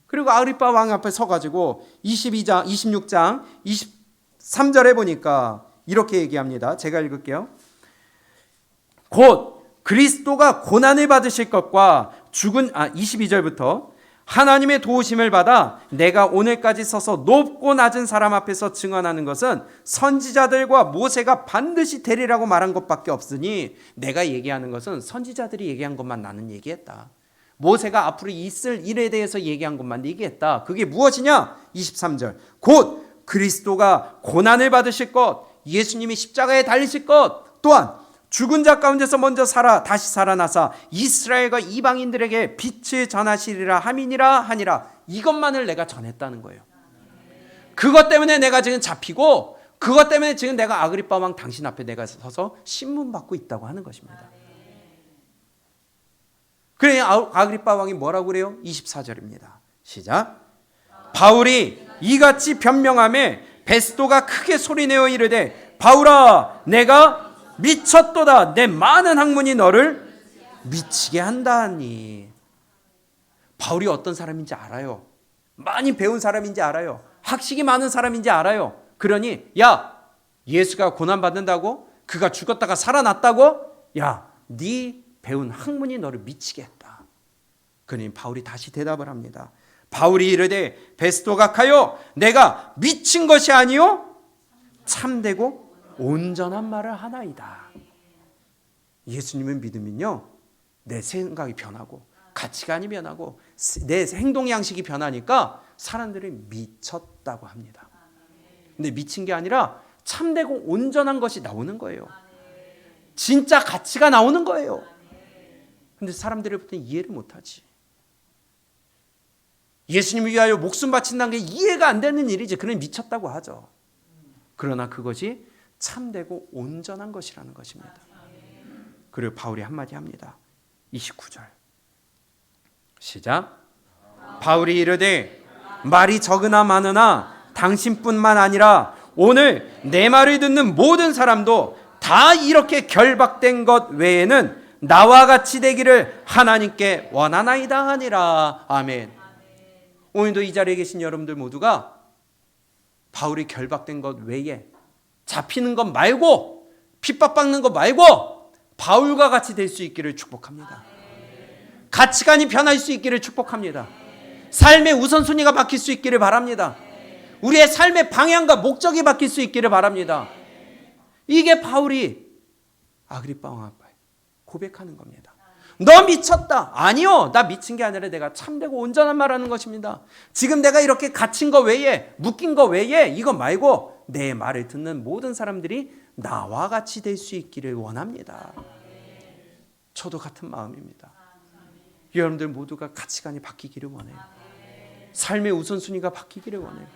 그리고 아그리빠 왕 앞에 서가지고 26장 23절에 보니까 이렇게 얘기합니다. 제가 읽을게요. 곧 그리스도가 고난을 받으실 것과 22절부터 하나님의 도우심을 받아 내가 오늘까지 서서 높고 낮은 사람 앞에서 증언하는 것은 선지자들과 모세가 반드시 되리라고 말한 것밖에 없으니 내가 얘기하는 것은 선지자들이 얘기한 것만 나는 얘기했다. 모세가 앞으로 있을 일에 대해서 얘기한 것만 얘기했다. 그게 무엇이냐? 23절. 곧 그리스도가 고난을 받으실 것, 예수님이 십자가에 달리실 것, 또한 죽은 자 가운데서 먼저 다시 살아나사 이스라엘과 이방인들에게 빛을 전하시리라 함이니라 하니라. 이것만을 내가 전했다는 거예요. 그것 때문에 내가 지금 잡히고 그것 때문에 지금 내가 아그리빠 왕 당신 앞에 내가 서서 신문 받고 있다고 하는 것입니다. 그래 아그리빠 왕이 뭐라고 그래요? 24절입니다. 시작. 바울이 이같이 변명하며 베스도가 크게 소리내어 이르되 바울아 내가 미쳤도다. 내 많은 학문이 너를 미치게 한다니. 바울이 어떤 사람인지 알아요. 많이 배운 사람인지 알아요. 학식이 많은 사람인지 알아요. 그러니 야 예수가 고난받는다고? 그가 죽었다가 살아났다고? 야, 네 배운 학문이 너를 미치게 했다. 그러니 바울이 다시 대답을 합니다. 바울이 이르되 베스도가 가요, 내가 미친 것이 아니요 참되고 온전한 말을 하나이다. 예수님을 믿으면요, 내 생각이 변하고 가치관이 변하고 내 행동 양식이 변하니까 사람들이 미쳤다고 합니다. 근데 미친 게 아니라 참되고 온전한 것이 나오는 거예요. 진짜 가치가 나오는 거예요. 근데 사람들이 보통 이해를 못하지. 예수님을 위하여 목숨 바친다는 게 이해가 안 되는 일이지. 그는 미쳤다고 하죠. 그러나 그것이 참되고 온전한 것이라는 것입니다. 그리고 바울이 한마디 합니다. 29절 시작. 바울이 이르되 말이 적으나 많으나 당신뿐만 아니라 오늘 내 말을 듣는 모든 사람도 다 이렇게 결박된 것 외에는 나와 같이 되기를 하나님께 원하나이다 하니라. 아멘. 오늘도 이 자리에 계신 여러분들 모두가 바울이 결박된 것 외에, 잡히는 것 말고, 핍박받는 것 말고 바울과 같이 될 수 있기를 축복합니다. 가치관이 변할 수 있기를 축복합니다. 삶의 우선순위가 바뀔 수 있기를 바랍니다. 우리의 삶의 방향과 목적이 바뀔 수 있기를 바랍니다. 이게 바울이 아그리빠 왕 앞에 고백하는 겁니다. 너 미쳤다. 아니요, 나 미친 게 아니라 내가 참되고 온전한 말하는 것입니다. 지금 내가 이렇게 갇힌 거 외에, 묶인 거 외에, 이거 말고 내 말을 듣는 모든 사람들이 나와 같이 될 수 있기를 원합니다. 저도 같은 마음입니다. 여러분들 모두가 가치관이 바뀌기를 원해요. 삶의 우선순위가 바뀌기를 원해요.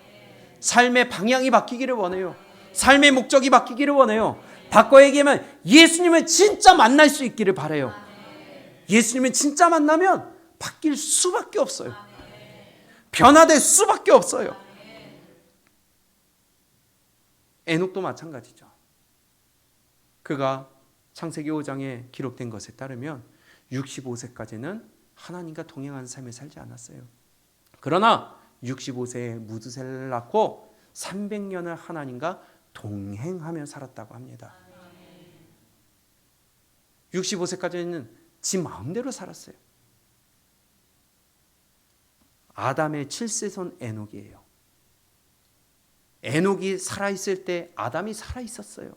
삶의 방향이 바뀌기를 원해요. 삶의 목적이 바뀌기를 원해요. 바꿔 얘기하면 예수님을 진짜 만날 수 있기를 바라요. 예수님을 진짜 만나면 바뀔 수밖에 없어요. 변화될 수밖에 없어요. 에녹도 마찬가지죠. 그가 창세기 5장에 기록된 것에 따르면 65세까지는 하나님과 동행하는 삶을 살지 않았어요. 그러나 65세에 무드셀라를 낳고 300년을 하나님과 동행하며 살았다고 합니다. 65세까지는 지 마음대로 살았어요. 아담의 7세손 에녹이에요. 에녹이 살아있을 때 아담이 살아있었어요.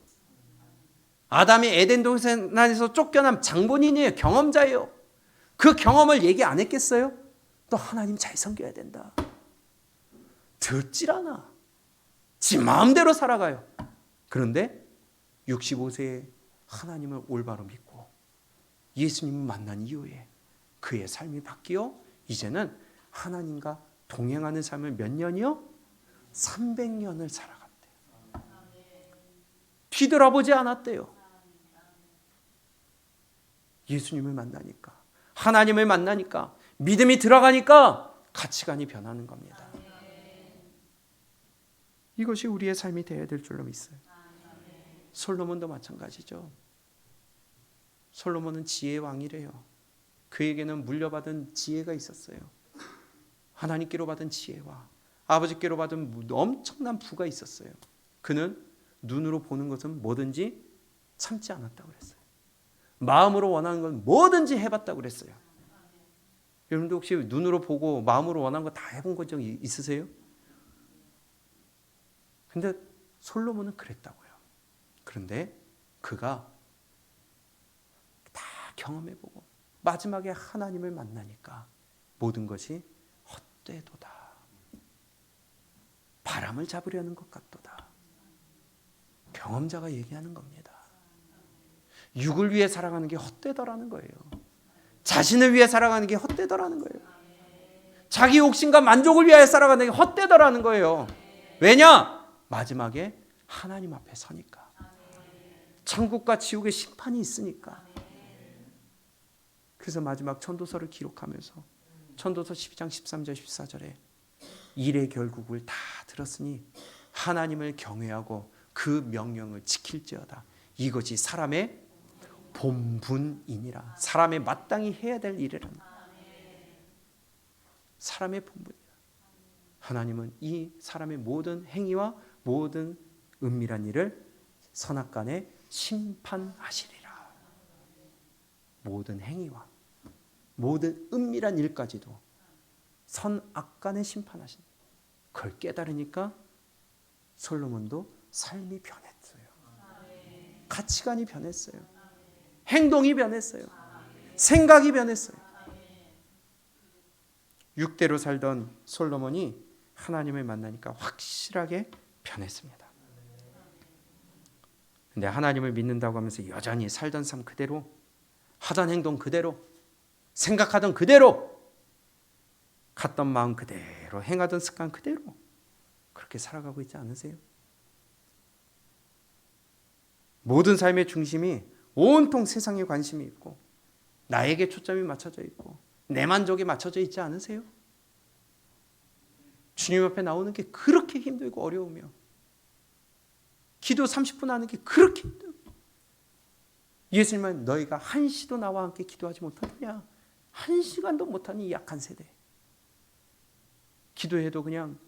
아담이 에덴 동산에서 쫓겨난 장본인이에요. 경험자예요. 그 경험을 얘기 안 했겠어요? 또 하나님 잘 섬겨야 된다. 듣질 않아. 지 마음대로 살아가요. 그런데 65세에 하나님을 올바로 믿고 예수님을 만난 이후에 그의 삶이 바뀌어 이제는 하나님과 동행하는 삶을 몇 년이요? 300년을 살아갔대요. 뒤돌아보지 않았대요. 예수님을 만나니까, 하나님을 만나니까, 믿음이 들어가니까 가치관이 변하는 겁니다. 이것이 우리의 삶이 되어야 될 줄로 믿어요. 솔로몬도 마찬가지죠. 솔로몬은 지혜의 왕이래요. 그에게는 물려받은 지혜가 있었어요. 하나님께로 받은 지혜와 아버지께로 받은 엄청난 부가 있었어요. 그는 눈으로 보는 것은 뭐든지 참지 않았다고 그랬어요. 마음으로 원하는 건 뭐든지 해봤다고 그랬어요. 여러분도 혹시 눈으로 보고 마음으로 원하는 거 다 해본 적 있으세요? 근데 솔로몬은 그랬다고요. 그런데 그가 다 경험해보고 마지막에 하나님을 만나니까 모든 것이 헛되도다. 바람을 잡으려는 것 같도다. 경험자가 얘기하는 겁니다. 육을 위해 살아가는 게 헛되더라는 거예요. 자신을 위해 살아가는 게 헛되더라는 거예요. 자기 욕심과 만족을 위하여 살아가는 게 헛되더라는 거예요. 왜냐? 마지막에 하나님 앞에 서니까. 천국과 지옥의 심판이 있으니까. 그래서 마지막 천도서를 기록하면서 천도서 12장 13절 14절에 일의 결국을 다 들었으니 하나님을 경외하고 그 명령을 지킬지어다. 이것이 사람의 본분이니라. 사람의 마땅히 해야 될 일이라. 사람의 본분이라. 하나님은 이 사람의 모든 행위와 모든 은밀한 일을 선악간에 심판하시리라. 모든 행위와 모든 은밀한 일까지도 선악간에 심판하신, 그걸 깨달으니까 솔로몬도 삶이 변했어요. 가치관이 변했어요. 행동이 변했어요. 생각이 변했어요. 6대로 살던 솔로몬이 하나님을 만나니까 확실하게 변했습니다. 근데 하나님을 믿는다고 하면서 여전히 살던 삶 그대로, 하던 행동 그대로, 생각하던 그대로, 갔던 마음 그대로, 행하던 습관 그대로 그렇게 살아가고 있지 않으세요? 모든 삶의 중심이 온통 세상에 관심이 있고 나에게 초점이 맞춰져 있고 내 만족에 맞춰져 있지 않으세요? 주님 앞에 나오는 게 그렇게 힘들고 어려우며 기도 30분 하는 게 그렇게 힘들고, 예수님은 너희가 한시도 나와 함께 기도하지 못하느냐, 한시간도 못하니 이 약한 세대, 기도해도 그냥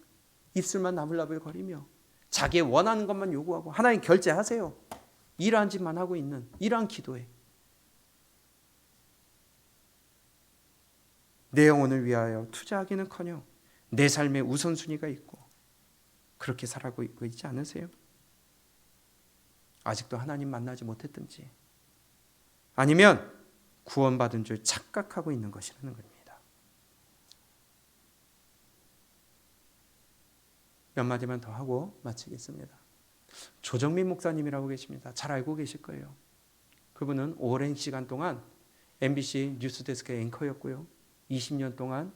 입술만 나불나불 거리며 자기의 원하는 것만 요구하고 하나님 결제하세요, 이러한 짓만 하고 있는 이러한 기도에 내 영혼을 위하여 투자하기는커녕 내 삶의 우선순위가 있고 그렇게 살아가고 있지 않으세요? 아직도 하나님 만나지 못했든지 아니면 구원받은 줄 착각하고 있는 것이라는 겁니다. 몇 마디만 더 하고 마치겠습니다. 조정민 목사님이라고 계십니다. 잘 알고 계실 거예요. 그분은 오랜 시간 동안 MBC 뉴스데스크의 앵커였고요. 20년 동안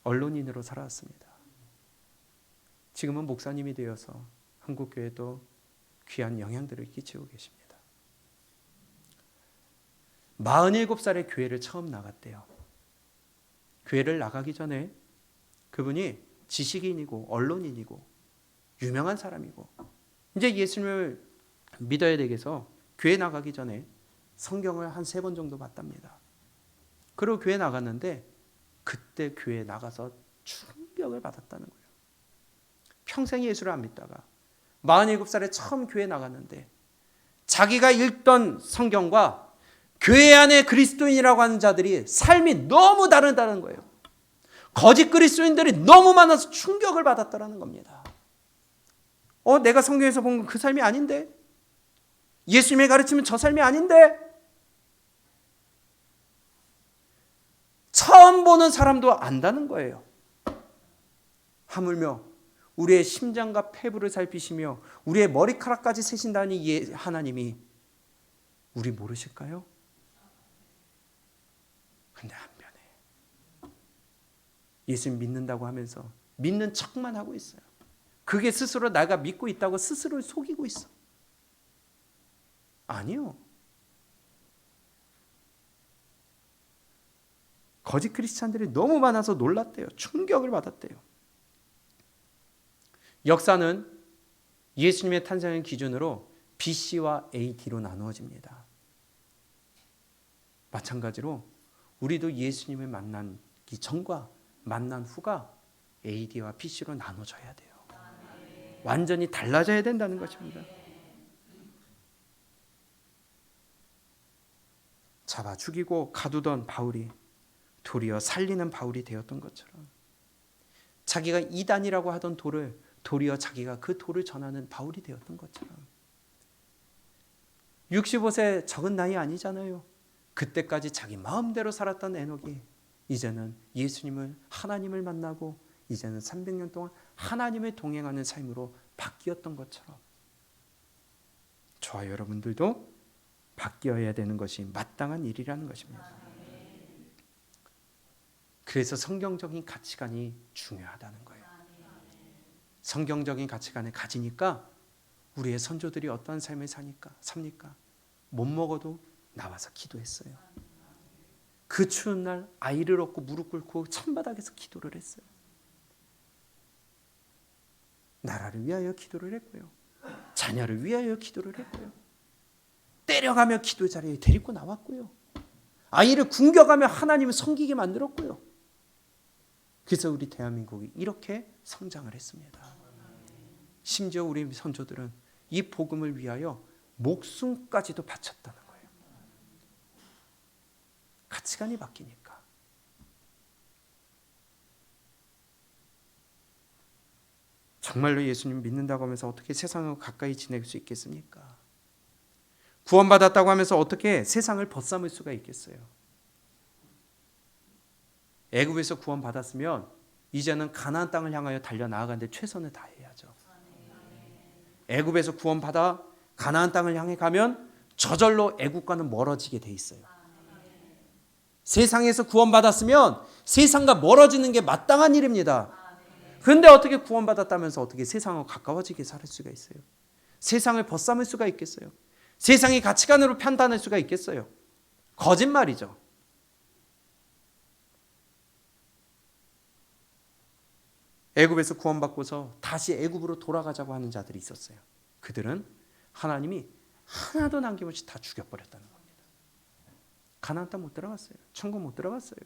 언론인으로 살아왔습니다. 지금은 목사님이 되어서 한국교회도 귀한 영향들을 끼치고 계십니다. 47살에 교회를 처음 나갔대요. 교회를 나가기 전에 그분이 지식인이고 언론인이고 유명한 사람이고 이제 예수님을 믿어야 되겠어 교회 나가기 전에 성경을 한 3번 정도 봤답니다. 그리고 교회 나갔는데 그때 교회 나가서 충격을 받았다는 거예요. 평생 예수를 안 믿다가 47살에 처음 교회 나갔는데 자기가 읽던 성경과 교회 안에 그리스도인이라고 하는 자들이 삶이 너무 다르다는 거예요. 거짓 그리스도인들이 너무 많아서 충격을 받았다는 겁니다. 내가 성경에서 본 건 그 삶이 아닌데, 예수님의 가르치면 저 삶이 아닌데, 처음 보는 사람도 안다는 거예요. 하물며 우리의 심장과 폐부를 살피시며 우리의 머리카락까지 세신다니 하나님이 우리 모르실까요? 근데 한편에 예수님 믿는다고 하면서 믿는 척만 하고 있어요. 그게 스스로 내가 믿고 있다고 스스로를 속이고 있어. 아니요. 거짓 크리스찬들이 너무 많아서 놀랐대요. 충격을 받았대요. 역사는 예수님의 탄생을 기준으로 BC와 AD로 나누어집니다. 마찬가지로 우리도 예수님을 만나기 전과 만난 후가 AD와 BC로 나눠져야 돼요. 완전히 달라져야 된다는 것입니다. 잡아 죽이고 가두던 바울이 도리어 살리는 바울이 되었던 것처럼, 자기가 이단이라고 하던 돌을 도리어 자기가 그 돌을 전하는 바울이 되었던 것처럼, 65세 적은 나이 아니잖아요. 그때까지 자기 마음대로 살았던 에녹이 이제는 예수님을, 하나님을 만나고 이제는 300년 동안 하나님을 동행하는 삶으로 바뀌었던 것처럼 저와 여러분들도 바뀌어야 되는 것이 마땅한 일이라는 것입니다. 그래서 성경적인 가치관이 중요하다는 거예요. 성경적인 가치관을 가지니까 우리의 선조들이 어떠한 삶을 삽니까? 못 먹어도 나와서 기도했어요. 그 추운 날 아이를 얻고 무릎 꿇고 천바닥에서 기도를 했어요. 나라를 위하여 기도를 했고요. 자녀를 위하여 기도를 했고요. 때려가며 기도 자리에 데리고 나왔고요. 아이를 굶겨가며 하나님을 섬기게 만들었고요. 그래서 우리 대한민국이 이렇게 성장을 했습니다. 심지어 우리 선조들은 이 복음을 위하여 목숨까지도 바쳤다는 거예요. 가치관이 바뀌니까. 정말로 예수님 믿는다고 하면서 어떻게 세상과 가까이 지낼 수 있겠습니까? 구원받았다고 하면서 어떻게 세상을 벗삼을 수가 있겠어요? 애굽에서 구원받았으면 이제는 가나안 땅을 향하여 달려나아가는데 최선을 다해야죠. 애굽에서 구원받아 가나안 땅을 향해 가면 저절로 애굽과는 멀어지게 돼 있어요. 세상에서 구원받았으면 세상과 멀어지는 게 마땅한 일입니다. 그런데 어떻게 구원받았다면서 어떻게 세상과 가까워지게 살 수가 있어요? 세상을 벗삼을 수가 있겠어요? 세상의 가치관으로 판단할 수가 있겠어요? 거짓말이죠. 애굽에서 구원받고서 다시 애굽으로 돌아가자고 하는 자들이 있었어요. 그들은 하나님이 하나도 남김없이 다 죽여버렸다는 겁니다. 가나안 땅 못 들어갔어요. 천국 못 들어갔어요.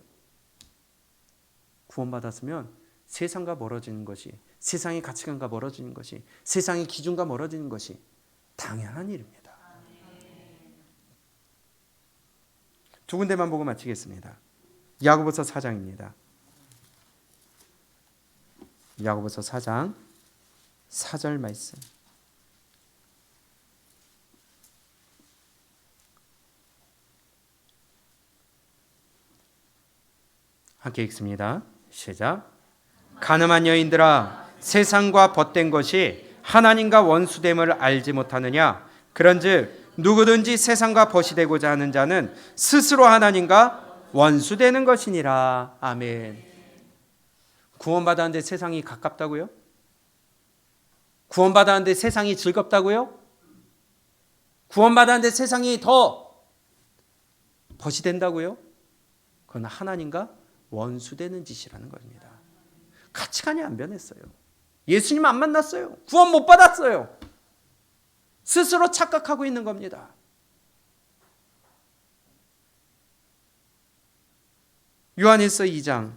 구원받았으면 세상과 멀어지는 것이, 세상의 가치관과 멀어지는 것이, 세상의 기준과 멀어지는 것이 당연한 일입니다. 두 군데만 보고 마치겠습니다. 야고보서 4장입니다. 야고보서 4장 4절 말씀. 함께 읽습니다. 시작. 가늠한 여인들아, 세상과 벗된 것이 하나님과 원수됨을 알지 못하느냐? 그런즉 누구든지 세상과 벗이 되고자 하는 자는 스스로 하나님과 원수되는 것이니라. 아멘. 구원받았는데 세상이 가깝다고요? 구원받았는데 세상이 즐겁다고요? 구원받았는데 세상이 더 벗이 된다고요? 그건 하나님과 원수되는 짓이라는 겁니다. 가치관이 안 변했어요. 예수님 안 만났어요. 구원 못 받았어요. 스스로 착각하고 있는 겁니다. 요한일서 2장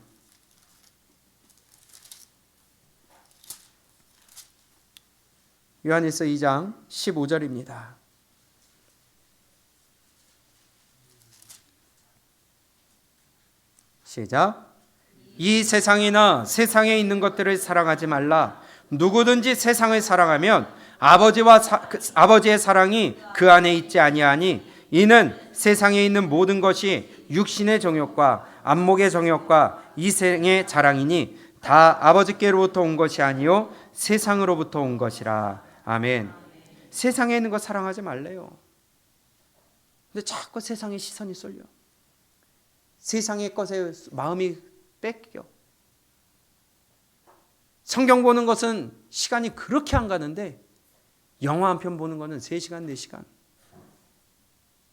요한일서 2장 15절입니다. 시작. 이 세상이나 세상에 있는 것들을 사랑하지 말라. 누구든지 세상을 사랑하면 아버지의 사랑이 그 안에 있지 아니하니 이는 세상에 있는 모든 것이 육신의 정욕과 안목의 정욕과 이생의 자랑이니 다 아버지께로부터 온 것이 아니요 세상으로부터 온 것이라. 아멘. 세상에 있는 것 사랑하지 말래요. 근데 자꾸 세상의 시선이 쏠려. 세상의 것에 마음이 뺏겨. 성경 보는 것은 시간이 그렇게 안 가는데 영화 한 편 보는 거는 3시간, 4시간.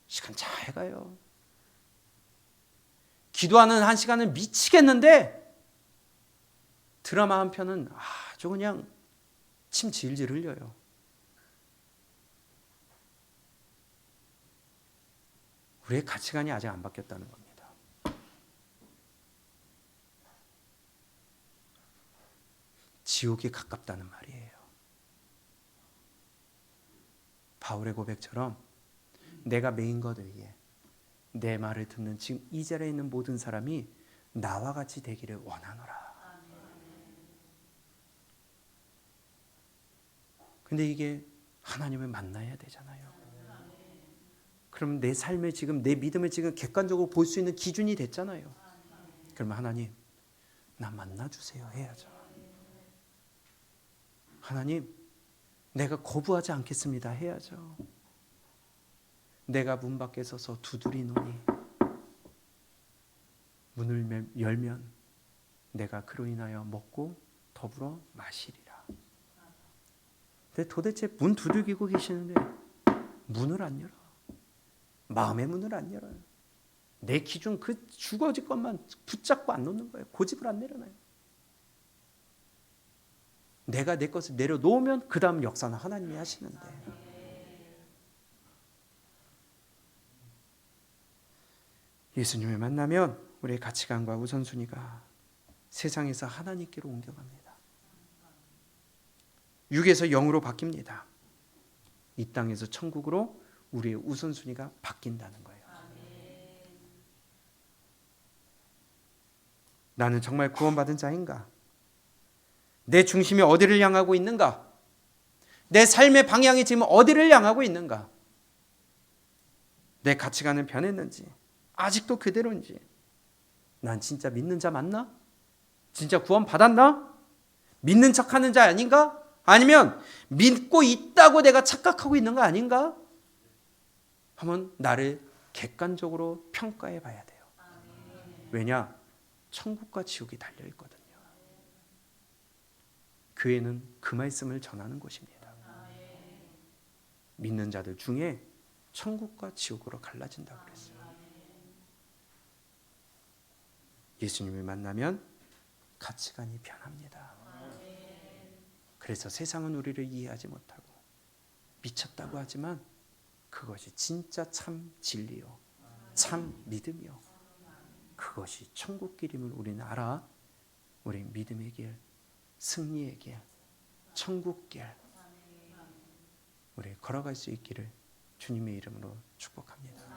시간 잘 가요. 기도하는 1시간은 미치겠는데 드라마 한 편은 아주 그냥 침 질질 흘려요. 우리의 가치관이 아직 안 바뀌었다는 겁니다. 지옥이 가깝다는 말이에요. 바울의 고백처럼 내가 메인 것 위에 내 말을 듣는 지금 이 자리에 있는 모든 사람이 나와 같이 되기를 원하노라. 근데 이게 하나님을 만나야 되잖아요. 그럼 내 삶을 지금, 내 믿음을 지금 객관적으로 볼 수 있는 기준이 됐잖아요. 그러면 하나님, 나 만나주세요 해야죠. 하나님, 내가 거부하지 않겠습니다 해야죠. 내가 문 밖에 서서 두드리노니 문을 열면 내가 그로 인하여 먹고 더불어 마시리라. 근데 도대체 문 두들기고 계시는데 문을 안 열어. 마음의 문을 안 열어요. 내 기준 그 주어질 것만 붙잡고 안 놓는 거예요. 고집을 안 내려놔요. 내가 내 것을 내려놓으면 그 다음 역사는 하나님이 하시는데. 예수님을 만나면 우리의 가치관과 우선순위가 세상에서 하나님께로 옮겨갑니다. 육에서 영으로 바뀝니다. 이 땅에서 천국으로 우리의 우선순위가 바뀐다는 거예요. 나는 정말 구원받은 자인가? 내 중심이 어디를 향하고 있는가? 내 삶의 방향이 지금 어디를 향하고 있는가? 내 가치관은 변했는지, 아직도 그대로인지, 난 진짜 믿는 자 맞나? 진짜 구원 받았나? 믿는 척하는 자 아닌가? 아니면 믿고 있다고 내가 착각하고 있는 거 아닌가? 한번 나를 객관적으로 평가해 봐야 돼요. 왜냐? 천국과 지옥이 달려 있거든요. 교회는 그 말씀을 전하는 곳입니다. 믿는 자들 중에 천국과 지옥으로 갈라진다고 그랬어요. 예수님을 만나면 가치관이 변합니다. 그래서 세상은 우리를 이해하지 못하고 미쳤다고 하지만 그것이 진짜 참 진리요, 참 믿음이요, 그것이 천국길임을 우리는 알아 우리 믿음의 길, 승리의 길, 천국길 우리 걸어갈 수 있기를 주님의 이름으로 축복합니다.